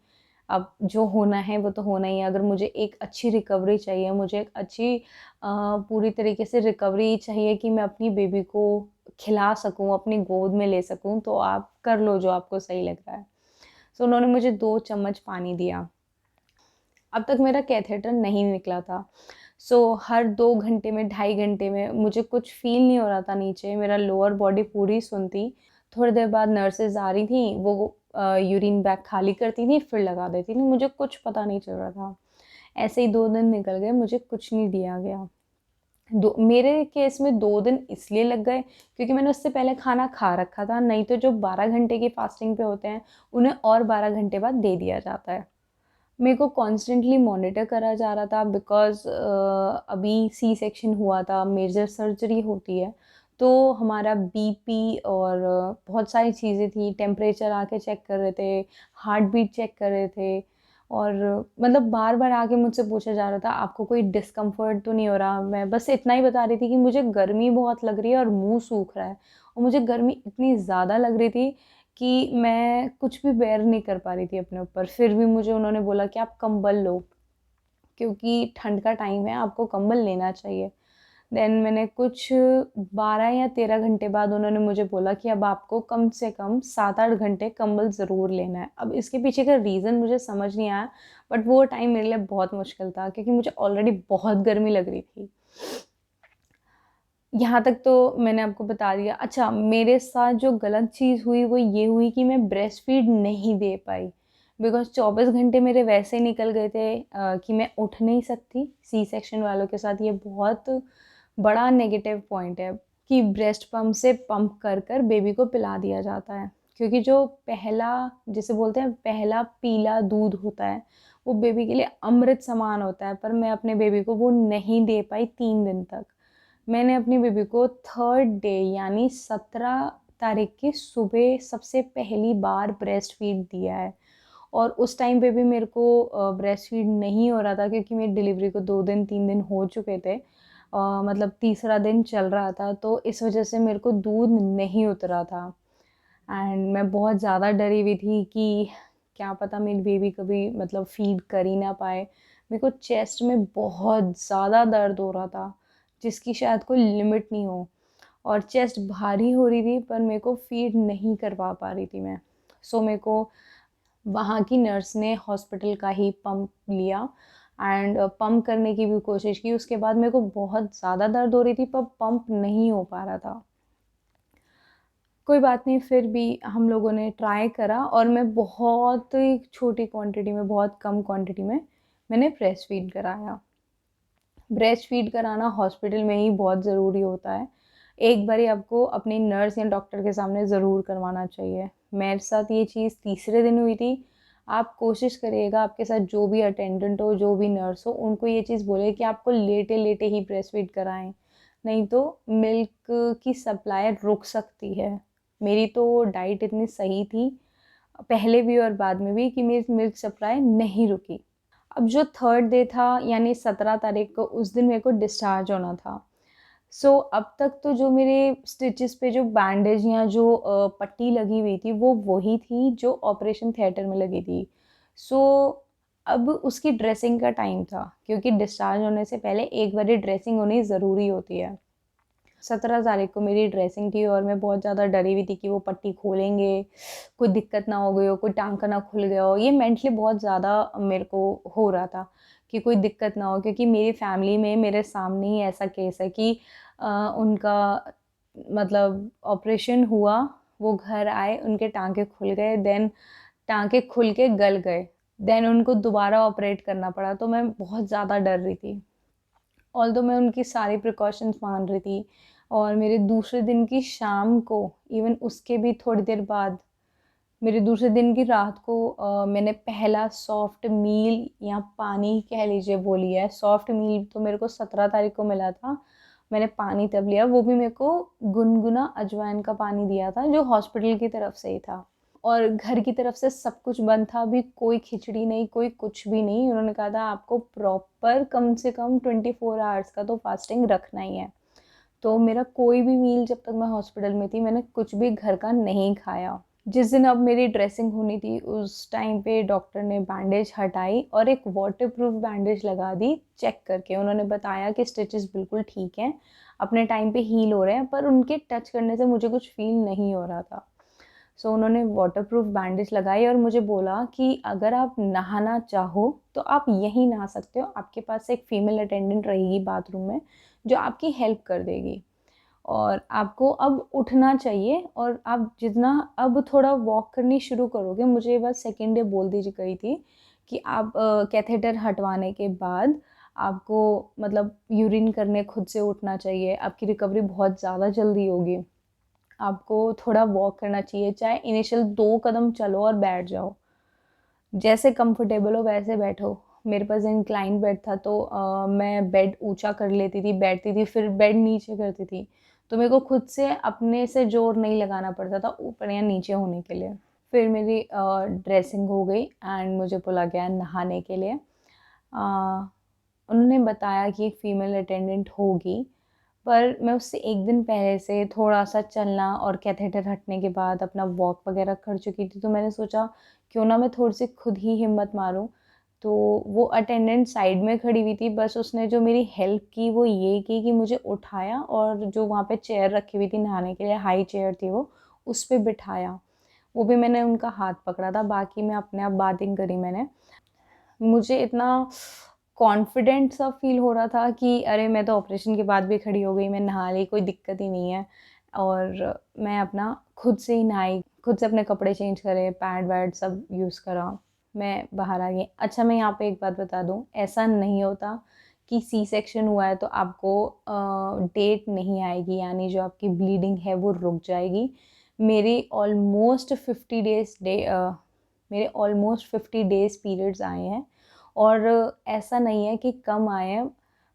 Speaker 1: अब जो होना है वो तो होना ही है। अगर मुझे एक अच्छी रिकवरी चाहिए, मुझे एक अच्छी पूरी तरीके से रिकवरी चाहिए कि मैं अपनी बेबी को खिला सकूँ, अपनी गोद में ले सकूँ, तो आप कर लो जो आपको सही लग रहा है। सो उन्होंने मुझे 2 चम्मच पानी दिया। अब तक मेरा कैथेटर नहीं निकला था। सो हर 2 घंटे में, ढाई घंटे में मुझे कुछ फ़ील नहीं हो रहा था नीचे, मेरा लोअर बॉडी पूरी सुन्न थी। थोड़ी देर बाद नर्सेज़ आ रही थीं, वो यूरिन बैग खाली करती थीं, फिर लगा देती थीं, मुझे कुछ पता नहीं चल रहा था। ऐसे ही 2 दिन निकल गए, मुझे कुछ नहीं दिया गया। दो मेरे केस में 2 दिन इसलिए लग गए क्योंकि मैंने उससे पहले खाना खा रखा था, नहीं तो जो 12 घंटे की फ़ास्टिंग पे होते हैं, उन्हें और 12 घंटे बाद दे दिया जाता है। मेरे को कॉन्स्टेंटली मॉनिटर करा जा रहा था बिकॉज़ अभी सी सेक्शन हुआ था, मेजर सर्जरी होती है, तो हमारा बीपी और बहुत सारी चीज़ें थी, टेम्परेचर आके चेक कर रहे थे, हार्ट बीट चेक कर रहे थे और मतलब बार-बार आके मुझसे पूछा जा रहा था, आपको कोई डिस्कम्फ़र्ट तो नहीं हो रहा? मैं बस इतना ही बता रही थी कि मुझे गर्मी बहुत लग रही है और मुँह सूख रहा है। और मुझे गर्मी इतनी ज़्यादा लग रही थी कि मैं कुछ भी बेयर नहीं कर पा रही थी अपने ऊपर। फिर भी मुझे उन्होंने बोला कि आप कंबल लो, क्योंकि ठंड का टाइम है, आपको कंबल लेना चाहिए। देन मैंने कुछ 12 या 13 घंटे बाद उन्होंने मुझे बोला कि अब आपको कम से कम 7-8 घंटे कंबल ज़रूर लेना है। अब इसके पीछे का रीज़न मुझे समझ नहीं आया, बट वो टाइम मेरे लिए बहुत मुश्किल था क्योंकि मुझे ऑलरेडी बहुत गर्मी लग रही थी। यहाँ तक तो मैंने आपको बता दिया। अच्छा, मेरे साथ जो गलत चीज़ हुई वो ये हुई कि मैं ब्रेस्ट फ़ीड नहीं दे पाई, बिकॉज़ 24 घंटे मेरे वैसे ही निकल गए थे कि मैं उठ नहीं सकती। सी सेक्शन वालों के साथ ये बहुत बड़ा नेगेटिव पॉइंट है कि ब्रेस्ट पंप से पंप कर कर बेबी को पिला दिया जाता है, क्योंकि जो पहला, जिसे बोलते हैं पहला पीला दूध होता है, वो बेबी के लिए अमृत समान होता है, पर मैं अपने बेबी को वो नहीं दे पाई 3 दिन तक। मैंने अपनी बेबी को 3rd डे यानी 17 तारीख की सुबह सबसे पहली बार ब्रेस्ट फीड दिया है। और उस टाइम पे भी मेरे को ब्रेस्ट फीड नहीं हो रहा था क्योंकि मेरी डिलीवरी को 2 दिन 3 दिन हो चुके थे। मतलब तीसरा दिन चल रहा था, तो इस वज़ह से मेरे को दूध नहीं उतरा था। एंड मैं बहुत ज़्यादा डरी हुई थी कि क्या पता मेरी बेबी कभी मतलब फ़ीड कर ही ना पाए। मेरे को चेस्ट में बहुत ज़्यादा दर्द हो रहा था, जिसकी शायद कोई लिमिट नहीं हो, और चेस्ट भारी हो रही थी पर मेरे को फ़ीड नहीं करवा पा रही थी मैं। सो मेरे को वहाँ की नर्स ने हॉस्पिटल का ही पंप लिया एंड पंप करने की भी कोशिश की। उसके बाद मेरे को बहुत ज़्यादा दर्द हो रही थी पर पंप नहीं हो पा रहा था। कोई बात नहीं, फिर भी हम लोगों ने ट्राई करा और मैं बहुत ही छोटी क्वांटिटी में, बहुत कम क्वांटिटी में मैंने ब्रेस्ट फीड कराया। ब्रेस्ट फीड कराना हॉस्पिटल में ही बहुत ज़रूरी होता है। एक बारी आपको अपनी नर्स या डॉक्टर के सामने ज़रूर करवाना चाहिए। मेरे साथ ये चीज़ तीसरे दिन हुई थी। आप कोशिश करिएगा आपके साथ जो भी अटेंडेंट हो, जो भी नर्स हो, उनको ये चीज़ बोलिए कि आपको लेटे-लेटे ही ब्रेस्ट फीड कराएँ, नहीं तो मिल्क की सप्लाई रुक सकती है। मेरी तो डाइट इतनी सही थी, पहले भी और बाद में भी, कि मेरी मिल्क सप्लाई नहीं रुकी। अब जो 3rd डे था यानी 17 तारीख को, उस दिन मेरे को डिस्चार्ज होना था। सो अब तक तो जो मेरे स्टिचेस पे जो बैंडेज या जो पट्टी लगी हुई थी वो वही थी जो ऑपरेशन थिएटर में लगी थी। सो अब उसकी ड्रेसिंग का टाइम था, क्योंकि डिस्चार्ज होने से पहले एक बारी ड्रेसिंग होनी ज़रूरी होती है। 17 तारीख को मेरी ड्रेसिंग थी और मैं बहुत ज़्यादा डरी हुई थी कि वो पट्टी खोलेंगे, कोई दिक्कत ना हो गई हो, कोई टाँग का ना खुल गया हो। ये मेंटली बहुत ज़्यादा मेरे को हो रहा था कि कोई दिक्कत ना हो, क्योंकि मेरी फैमिली में मेरे सामने ही ऐसा केस है कि उनका मतलब ऑपरेशन हुआ, वो घर आए, उनके टाँके खुल गए, देन टाँके खुल के गल गए, देन उनको दोबारा ऑपरेट करना पड़ा, तो मैं बहुत ज़्यादा डर रही थी। ऑल्दो मैं उनकी सारी प्रिकॉशंस मान रही थी, और मेरे दूसरे दिन की शाम को, इवन उसके भी थोड़ी देर बाद, मेरे दूसरे दिन की रात को मैंने पहला सॉफ्ट मील या पानी कह लीजिए वो लिया है। सॉफ्ट मील तो मेरे को 17 तारीख को मिला था, मैंने पानी तब लिया, वो भी मेरे को गुनगुना अजवाइन का पानी दिया था जो हॉस्पिटल की तरफ से ही था। और घर की तरफ से सब कुछ बंद था, अभी कोई खिचड़ी नहीं, कोई कुछ भी नहीं। उन्होंने कहा था आपको प्रॉपर कम से कम 24 आवर्स का तो फास्टिंग रखना ही है। तो मेरा कोई भी मील, जब तक मैं हॉस्पिटल में थी, मैंने कुछ भी घर का नहीं खाया। जिस दिन अब मेरी ड्रेसिंग होनी थी उस टाइम पे डॉक्टर ने बैंडेज हटाई और एक वाटरप्रूफ बैंडेज लगा दी, चेक करके उन्होंने बताया कि स्टिचेस बिल्कुल ठीक हैं, अपने टाइम पे हील हो रहे हैं, पर उनके टच करने से मुझे कुछ फील नहीं हो रहा था। सो उन्होंने वाटरप्रूफ बैंडेज लगाई और मुझे बोला कि अगर आप नहाना चाहो तो आप यहीं नहा सकते हो, आपके पास एक फ़ीमेल अटेंडेंट रहेगी बाथरूम में जो आपकी हेल्प कर देगी, और आपको अब उठना चाहिए, और आप जितना अब थोड़ा वॉक करनी शुरू करोगे, मुझे ये बात सेकेंड डे बोल दी गई थी कि आप कैथेटर हटवाने के बाद आपको मतलब यूरिन करने खुद से उठना चाहिए, आपकी रिकवरी बहुत ज़्यादा जल्दी होगी, आपको थोड़ा वॉक करना चाहिए, चाहे इनिशियल 2 कदम चलो और बैठ जाओ, जैसे कंफर्टेबल हो वैसे बैठो। मेरे पास इंक्लाइन बेड था, तो मैं बेड ऊँचा कर लेती थी, बैठती थी, फिर बेड नीचे करती थी। तो मेरे को खुद से अपने से ज़ोर नहीं लगाना पड़ता था ऊपर या नीचे होने के लिए। फिर मेरी ड्रेसिंग हो गई एंड मुझे बोला गया नहाने के लिए। उन्होंने बताया कि एक फ़ीमेल अटेंडेंट होगी, पर मैं उससे 1 दिन पहले से थोड़ा-सा चलना और कैथेटर हटने के बाद अपना वॉक वगैरह कर चुकी थी, तो मैंने सोचा क्यों ना मैं थोड़ी-सी खुद ही हिम्मत मारूँ। तो वो अटेंडेंट साइड में खड़ी हुई थी, बस उसने जो मेरी हेल्प की वो ये की कि मुझे उठाया और जो वहाँ पे चेयर रखी हुई थी नहाने के लिए, हाई चेयर थी वो, उस पे बिठाया। वो भी मैंने उनका हाथ पकड़ा था, बाकी मैं अपने आप बाथिंग करी मैंने। मुझे इतना कॉन्फिडेंट सा फ़ील हो रहा था कि अरे मैं तो ऑपरेशन के बाद भी खड़ी हो गई, मैं नहा ली, कोई दिक्कत ही नहीं है। और मैं अपना खुद से ही नहाई, खुद से अपने कपड़े चेंज करे, पैड वैड सब यूज़ करा, मैं बाहर आ गई। अच्छा, मैं यहाँ पे एक बात बता दूँ, ऐसा नहीं होता कि सी सेक्शन हुआ है तो आपको डेट नहीं आएगी, यानी जो आपकी ब्लीडिंग है वो रुक जाएगी। मेरी ऑलमोस्ट 50 डेज़ मेरे ऑलमोस्ट 50 डेज़ पीरियड्स आए हैं और ऐसा नहीं है कि कम आए हैं,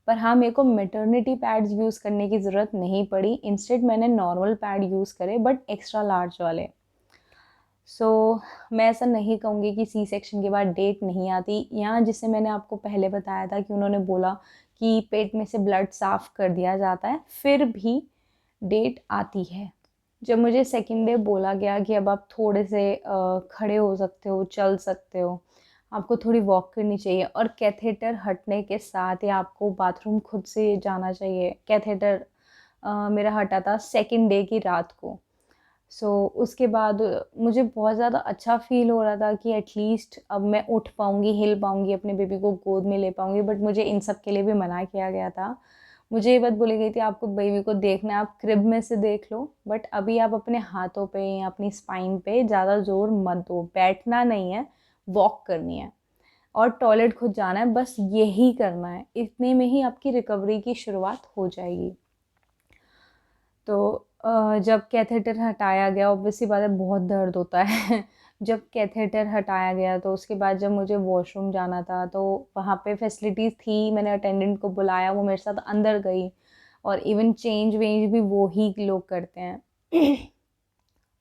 Speaker 1: पर हाँ, मेरे को मैटरनिटी पैड्स यूज़ करने की ज़रूरत नहीं पड़ी। इंस्टेड मैंने नॉर्मल पैड यूज़ करे, बट एक्स्ट्रा लार्ज वाले। सो मैं ऐसा नहीं कहूँगी कि सी सेक्शन के बाद डेट नहीं आती, या जिसे मैंने आपको पहले बताया था कि उन्होंने बोला कि पेट में से ब्लड साफ़ कर दिया जाता है, फिर भी डेट आती है। जब मुझे सेकंड डे बोला गया कि अब आप थोड़े से खड़े हो सकते हो, चल सकते हो, आपको थोड़ी वॉक करनी चाहिए और कैथेटर हटने के साथ ही आपको बाथरूम खुद से जाना चाहिए। कैथेटर मेरा हटा था सेकंड डे की रात को। उसके बाद मुझे बहुत ज़्यादा अच्छा फ़ील हो रहा था कि एटलीस्ट अब मैं उठ पाऊँगी, हिल पाऊँगी, अपने बेबी को गोद में ले पाऊँगी, बट मुझे इन सब के लिए भी मना किया गया था। मुझे ये बात बोली गई थी आपको बेबी को देखना है, आप क्रिब में से देख लो, बट अभी आप अपने हाथों पे या अपनी स्पाइन पे ज़्यादा ज़ोर मत दो, बैठना नहीं है, वॉक करनी है और टॉयलेट खुद जाना है, बस यही करना है। इतने में ही आपकी रिकवरी की शुरुआत हो जाएगी। तो जब कैथेटर हटाया गया, ऑब्वियस सी बात है बहुत दर्द होता है। जब कैथेटर हटाया गया तो उसके बाद जब मुझे वॉशरूम जाना था तो वहाँ पे फैसिलिटीज़ थी, मैंने अटेंडेंट को बुलाया, वो मेरे साथ अंदर गई और इवन चेंज वेंज भी वो ही लोग करते हैं।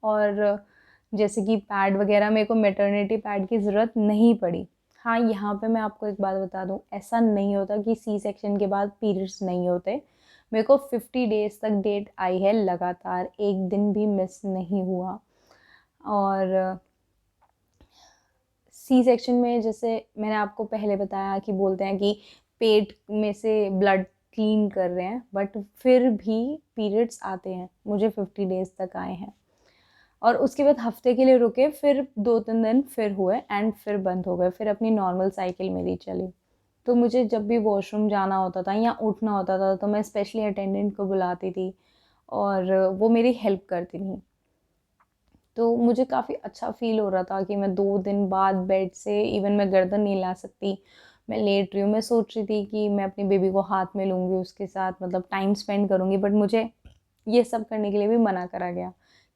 Speaker 1: और जैसे कि पैड वगैरह, मेरे को मैटरनिटी पैड की ज़रूरत नहीं पड़ी। हाँ, यहाँ पे मैं आपको एक बात बता दूँ, ऐसा नहीं होता कि सी सेक्शन के बाद पीरियड्स नहीं होते। मेरे को 50 डेज़ तक डेट आई है लगातार, एक दिन भी मिस नहीं हुआ। और सी सेक्शन में जैसे मैंने आपको पहले बताया कि बोलते हैं कि पेट में से ब्लड क्लीन कर रहे हैं, बट फिर भी पीरियड्स आते हैं। मुझे 50 डेज़ तक आए हैं और उसके बाद हफ्ते के लिए रुके, फिर 2-3 दिन फिर हुए एंड फिर बंद हो गए, फिर अपनी नॉर्मल साइकिल मेरी चली। तो मुझे जब भी वॉशरूम जाना होता था या उठना होता था तो मैं स्पेशली अटेंडेंट को बुलाती थी और वो मेरी हेल्प करती थी। तो मुझे काफ़ी अच्छा फ़ील हो रहा था कि मैं 2 दिन बाद बेड से इवन मैं गर्दन नहीं हिला सकती, मैं लेट रही हूँ। मैं सोच रही थी कि मैं अपनी बेबी को हाथ में लूँगी, उसके साथ मतलब टाइम स्पेंड करूँगी, बट मुझे ये सब करने के लिए भी मना करा गया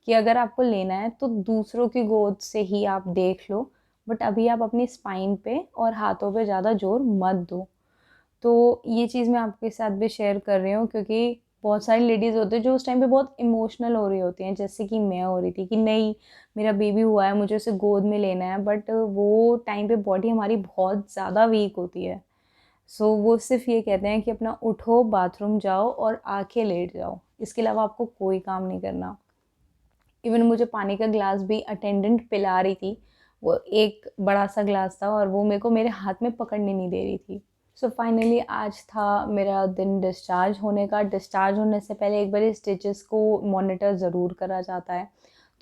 Speaker 1: कि अगर आपको लेना है तो दूसरों की गोद से ही आप देख लो, बट अभी आप अपनी स्पाइन पे और हाथों पे ज़्यादा ज़ोर मत दो। तो ये चीज़ मैं आपके साथ भी शेयर कर रही हूँ क्योंकि बहुत सारी लेडीज़ होती हैं जो उस टाइम पे बहुत इमोशनल हो रही होती हैं, जैसे कि मैं हो रही थी कि नहीं, मेरा बेबी हुआ है, मुझे उसे गोद में लेना है, बट वो टाइम पे बॉडी हमारी बहुत ज़्यादा वीक होती है। वो सिर्फ़ ये कहते हैं कि अपना उठो, बाथरूम जाओ और आके लेट जाओ, इसके अलावा आपको कोई काम नहीं करना। इवन मुझे पानी का ग्लास भी अटेंडेंट पिला रही थी, वो एक बड़ा-सा ग्लास था और वो मेरे को मेरे हाथ में पकड़ने नहीं दे रही थी। फाइनली आज था मेरा दिन डिस्चार्ज होने का। डिस्चार्ज होने से पहले एक बारी स्टिचेस को मॉनिटर ज़रूर करा जाता है।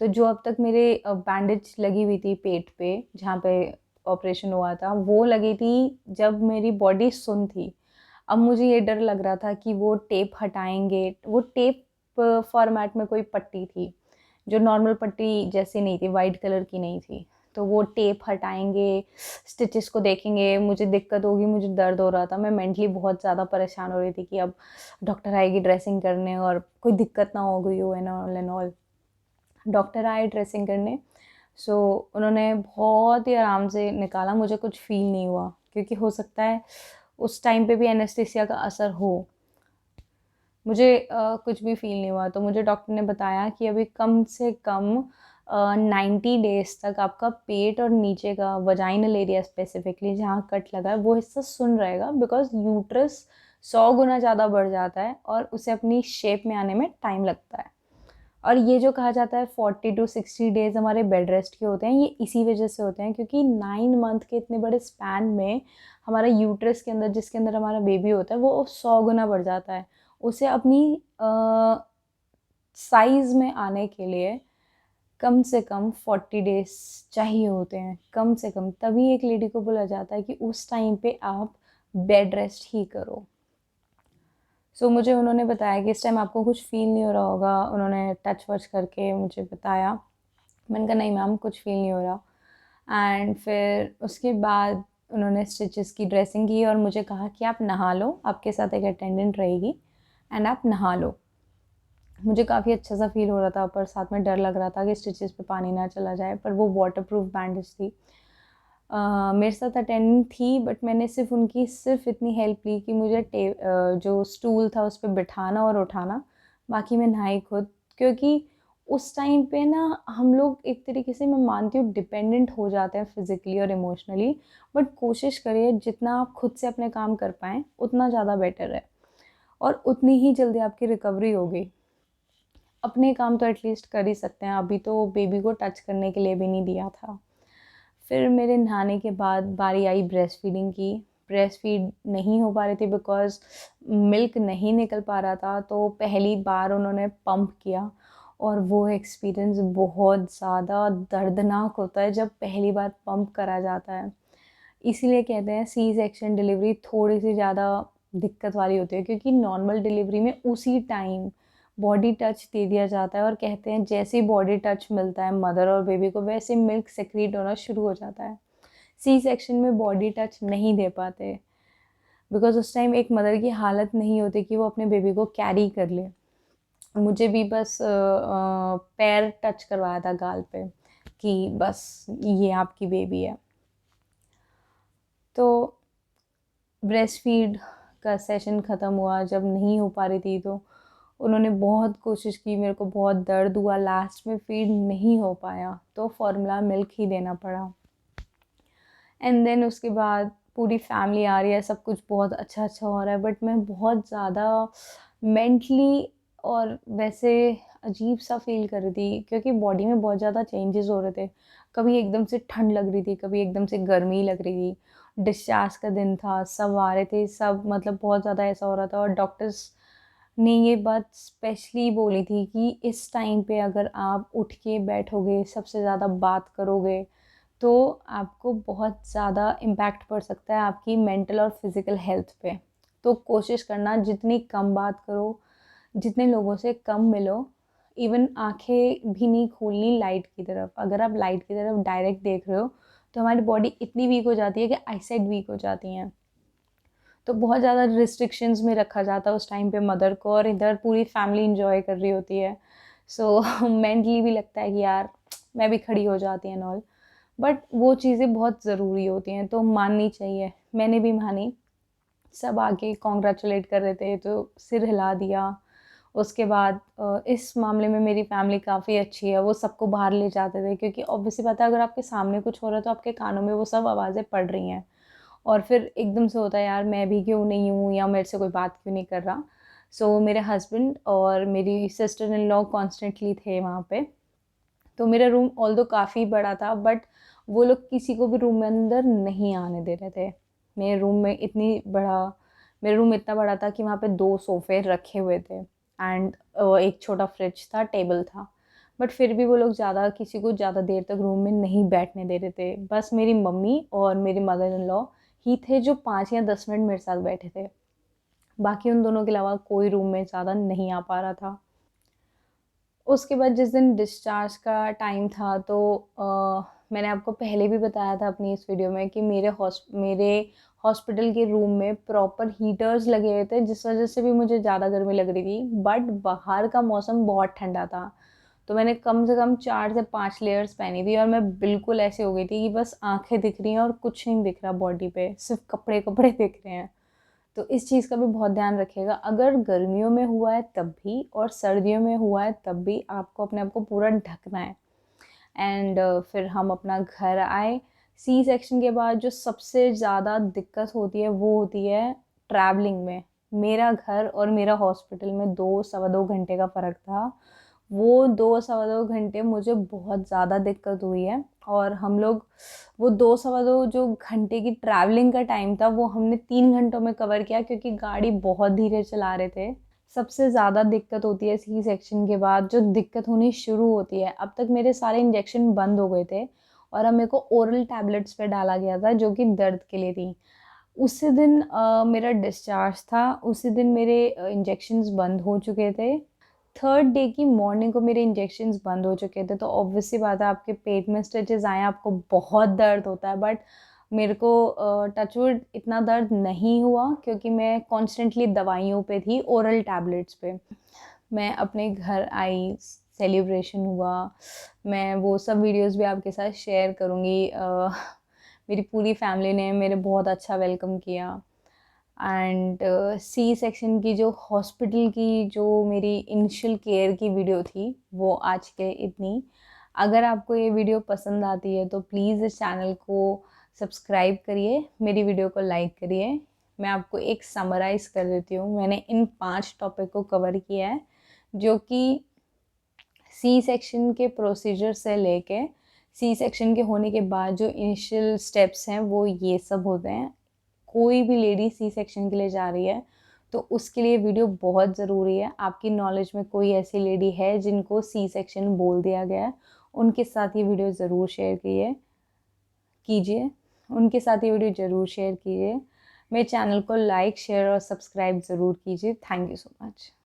Speaker 1: तो जो अब तक मेरे बैंडेज लगी हुई थी पेट पे, जहाँ पे ऑपरेशन हुआ था, वो लगी थी जब मेरी बॉडी सुन्न थी। अब मुझे ये डर लग रहा था कि वो टेप हटाएँगे। वो टेप फॉर्मेट में कोई पट्टी थी, जो नॉर्मल पट्टी जैसी नहीं थी, वाइट कलर की नहीं थी। तो वो टेप हटाएँगे, स्टिचेस को देखेंगे, मुझे दिक्कत होगी, मुझे दर्द हो रहा था। मैं मेंटली बहुत ज़्यादा परेशान हो रही थी कि अब डॉक्टर आएगी ड्रेसिंग करने और कोई दिक्कत ना हो गई हो एंड ऑल। डॉक्टर आए ड्रेसिंग करने, उन्होंने बहुत ही आराम से निकाला, मुझे कुछ फ़ील नहीं हुआ क्योंकि हो सकता है उस टाइम पे भी एनेस्थीसिया का असर हो। मुझे कुछ भी फ़ील नहीं हुआ, तो मुझे डॉक्टर ने बताया कि अभी कम से कम 90 डेज़ तक आपका पेट और नीचे का वजाइनल एरिया स्पेसिफिकली जहाँ कट लगा है वो हिस्सा सुन रहेगा, बिकॉज यूट्रस 100 गुना ज़्यादा बढ़ जाता है और उसे अपनी शेप में आने में टाइम लगता है। और ये जो कहा जाता है 40 to 60 डेज़ हमारे बेड रेस्ट के होते हैं, ये इसी वजह से होते हैं क्योंकि 9 मंथ के इतने बड़े स्पैन में हमारा यूट्रस के अंदर, जिसके अंदर हमारा बेबी होता है, वो 100 गुना बढ़ जाता है। उसे अपनी साइज़ में आने के लिए कम से कम 40 डेज़ चाहिए होते हैं, कम से कम। तभी एक लेडी को बोला जाता है कि उस टाइम पे आप बेड रेस्ट ही करो। सो मुझे उन्होंने बताया कि इस टाइम आपको कुछ फ़ील नहीं हो रहा होगा। उन्होंने टच वच करके मुझे बताया। मैंने कहा नहीं मैम, कुछ फ़ील नहीं हो रहा। एंड फिर उसके बाद उन्होंने स्टिचेस की ड्रेसिंग की और मुझे कहा कि आप नहा लो, आपके साथ एक अटेंडेंट रहेगी एंड आप नहा लो। मुझे काफ़ी अच्छा सा फ़ील हो रहा था, पर साथ में डर लग रहा था कि स्टिचेस पे पानी ना चला जाए, पर वो वाटरप्रूफ बैंडेज थी। मेरे साथ अटेंडेंट थी, बट मैंने सिर्फ इतनी हेल्प ली कि मुझे जो स्टूल था उस पे बिठाना और उठाना, बाकी मैं नहाई खुद। क्योंकि उस टाइम पे ना हम लोग एक तरीके से, मैं मानती हूँ, डिपेंडेंट हो जाते हैं फिज़िकली और इमोशनली, बट कोशिश करिए जितना आप खुद से अपने काम कर पाएँ उतना ज़्यादा बेटर है और उतनी ही जल्दी आपकी रिकवरी होगी। अपने काम तो एटलीस्ट कर ही सकते हैं, अभी तो बेबी को टच करने के लिए भी नहीं दिया था। फिर मेरे नहाने के बाद बारी आई ब्रेस्ट फीडिंग की। ब्रेस्ट फीड नहीं हो पा रही थी बिकॉज़ मिल्क नहीं निकल पा रहा था, तो पहली बार उन्होंने पंप किया और वो एक्सपीरियंस बहुत ज़्यादा दर्दनाक होता है जब पहली बार पंप करा जाता है। इसीलिए कहते हैं सी सेक्शन डिलीवरी थोड़ी-सी ज़्यादा दिक्कत वाली होती है, क्योंकि नॉर्मल डिलीवरी में उसी टाइम बॉडी टच दे दिया जाता है और कहते हैं जैसे ही बॉडी टच मिलता है मदर और बेबी को, वैसे मिल्क सेक्रीट होना शुरू हो जाता है। सी सेक्शन में बॉडी टच नहीं दे पाते बिकॉज़ उस टाइम एक मदर की हालत नहीं होती कि वो अपने बेबी को कैरी कर ले। मुझे भी बस पैर टच करवाया था गाल पे कि बस ये आपकी बेबी है। तो ब्रेस्ट फीड का सेशन ख़त्म हुआ, जब नहीं हो पा रही थी तो उन्होंने बहुत कोशिश की, मेरे को बहुत दर्द हुआ, लास्ट में फीड नहीं हो पाया तो फॉर्मूला मिल्क ही देना पड़ा। एंड देन उसके बाद पूरी फैमिली आ रही है, सब कुछ बहुत अच्छा अच्छा हो रहा है, बट मैं बहुत ज़्यादा मेंटली और वैसे अजीब सा फील कर रही थी क्योंकि बॉडी में बहुत ज़्यादा चेंजेस हो रहे थे। कभी एकदम से ठंड लग रही थी, कभी एकदम से गर्मी लग रही थी। डिस्चार्ज का दिन था, सब आ रहे थे, सब मतलब बहुत ज़्यादा ऐसा हो रहा था और डॉक्टर्स ने ये बात स्पेशली बोली थी कि इस टाइम पे अगर आप उठ के बैठोगे, सबसे ज़्यादा बात करोगे, तो आपको बहुत ज़्यादा इम्पैक्ट पड़ सकता है आपकी मेंटल और फिज़िकल हेल्थ पे। तो कोशिश करना जितनी कम बात करो, जितने लोगों से कम मिलो, इवन आँखें भी नहीं खोलनी लाइट की तरफ। अगर आप लाइट की तरफ डायरेक्ट देख रहे हो, तो हमारी बॉडी इतनी वीक हो जाती है कि आईसाइट वीक हो जाती हैं। तो बहुत ज़्यादा रिस्ट्रिक्शंस में रखा जाता है उस टाइम पे मदर को, और इधर पूरी फैमिली एंजॉय कर रही होती है। सो मेंटली भी लगता है कि यार मैं भी खड़ी हो जाती एंड ऑल, बट वो चीज़ें बहुत ज़रूरी होती हैं तो माननी चाहिए। मैंने भी मानी, सब आके कॉन्ग्रेचुलेट कर रहे थे तो सिर हिला दिया। उसके बाद इस मामले में मेरी फैमिली काफ़ी अच्छी है, वो सबको बाहर ले जाते थे क्योंकि ऑब्वियस सी बात है, अगर आपके सामने कुछ हो रहा है तो आपके कानों में वो सब आवाज़ें पड़ रही हैं और फिर एकदम से होता है यार मैं भी क्यों नहीं हूँ या मेरे से कोई बात क्यों नहीं कर रहा। सो मेरे हस्बैंड और मेरी सिस्टर इन लॉ कॉन्स्टेंटली थे वहाँ पे। तो मेरा रूम ऑल्दो काफ़ी बड़ा था, बट वो लोग किसी को भी रूम में अंदर नहीं आने दे रहे थे। मेरे रूम में इतनी बड़ा मेरा रूम इतना बड़ा था कि वहाँ पे 2 सोफ़े रखे हुए थे एंड एक छोटा फ्रिज था, टेबल था। बट फिर भी वो लोग किसी को ज़्यादा देर तक रूम में नहीं बैठने दे रहे थे। बस मेरी मम्मी और मेरी मदर इन लॉ ही थे जो 5 या 10 मिनट मेरे साथ बैठे थे। बाकी उन दोनों के अलावा कोई रूम में ज़्यादा नहीं आ पा रहा था। उसके बाद जिस दिन डिस्चार्ज का टाइम था तो मैंने आपको पहले भी बताया था अपनी इस वीडियो में कि मेरे हॉस्पिटल के रूम में प्रॉपर हीटर्स लगे हुए थे, जिस वजह से भी मुझे ज़्यादा गर्मी लग रही थी, बट बाहर का मौसम बहुत ठंडा था। तो मैंने कम से कम 4 से 5 लेयर्स पहनी थी और मैं बिल्कुल ऐसी हो गई थी कि बस आँखें दिख रही हैं और कुछ नहीं दिख रहा बॉडी पे, सिर्फ कपड़े दिख रहे हैं। तो इस चीज़ का भी बहुत ध्यान रखिएगा। अगर गर्मियों में हुआ है तब भी और सर्दियों में हुआ है तब भी आपको अपने आप को पूरा ढकना है। एंड फिर हम अपना घर आए। सी सेक्शन के बाद जो सबसे ज़्यादा दिक्कत होती है वो होती है ट्रैवलिंग में। मेरा घर और मेरा हॉस्पिटल में 2 सवा 2 घंटे का फ़र्क था। वो 2 सवा 2 घंटे मुझे बहुत ज़्यादा दिक्कत हुई है। और हम लोग वो 2 सवा 2 जो घंटे की ट्रैवलिंग का टाइम था वो हमने 3 घंटों में कवर किया, क्योंकि गाड़ी बहुत धीरे चला रहे थे। सबसे ज़्यादा दिक्कत होती है सी सेक्शन के बाद, जो दिक्कत होनी शुरू होती है। अब तक मेरे सारे इंजेक्शन बंद हो गए थे और अब मेरे को ओरल टैबलेट्स पे डाला गया था जो कि दर्द के लिए थी। उसी दिन मेरा डिस्चार्ज था, उसी दिन मेरे इंजेक्शन्स बंद हो चुके थे। थर्ड डे की मॉर्निंग को मेरे इंजेक्शन्स बंद हो चुके थे। तो ऑब्वियस सी बात है, आपके पेट में स्टिचेस आए, आपको बहुत दर्द होता है। बट मेरे को टचवुड इतना दर्द नहीं हुआ, क्योंकि मैं कॉन्स्टेंटली दवाइयों पे थी, ओरल टैबलेट्स पे। मैं अपने घर आई, सेलिब्रेशन हुआ। मैं वो सब वीडियोस भी आपके साथ शेयर करूँगी। मेरी पूरी फैमिली ने मेरे बहुत अच्छा वेलकम किया। एंड सी सेक्शन की जो हॉस्पिटल की जो मेरी इनिशियल केयर की वीडियो थी वो आज के इतनी। अगर आपको ये वीडियो पसंद आती है तो प्लीज़ इस चैनल को सब्सक्राइब करिए, मेरी वीडियो को लाइक करिए। मैं आपको एक समराइज़ कर देती हूँ। मैंने इन 5 टॉपिक को कवर किया है, जो कि सी सेक्शन के प्रोसीजर से लेके सी सेक्शन के होने के बाद जो इनिशियल स्टेप्स हैं वो ये सब होते हैं। कोई भी लेडी सी सेक्शन के लिए जा रही है तो उसके लिए वीडियो बहुत ज़रूरी है। आपकी नॉलेज में कोई ऐसी लेडी है जिनको सी सेक्शन बोल दिया गया है, उनके साथ ये वीडियो ज़रूर शेयर कीजिए। उनके साथ ये वीडियो ज़रूर शेयर कीजिए। मेरे चैनल को लाइक, शेयर और सब्सक्राइब ज़रूर कीजिए। Thank you so much.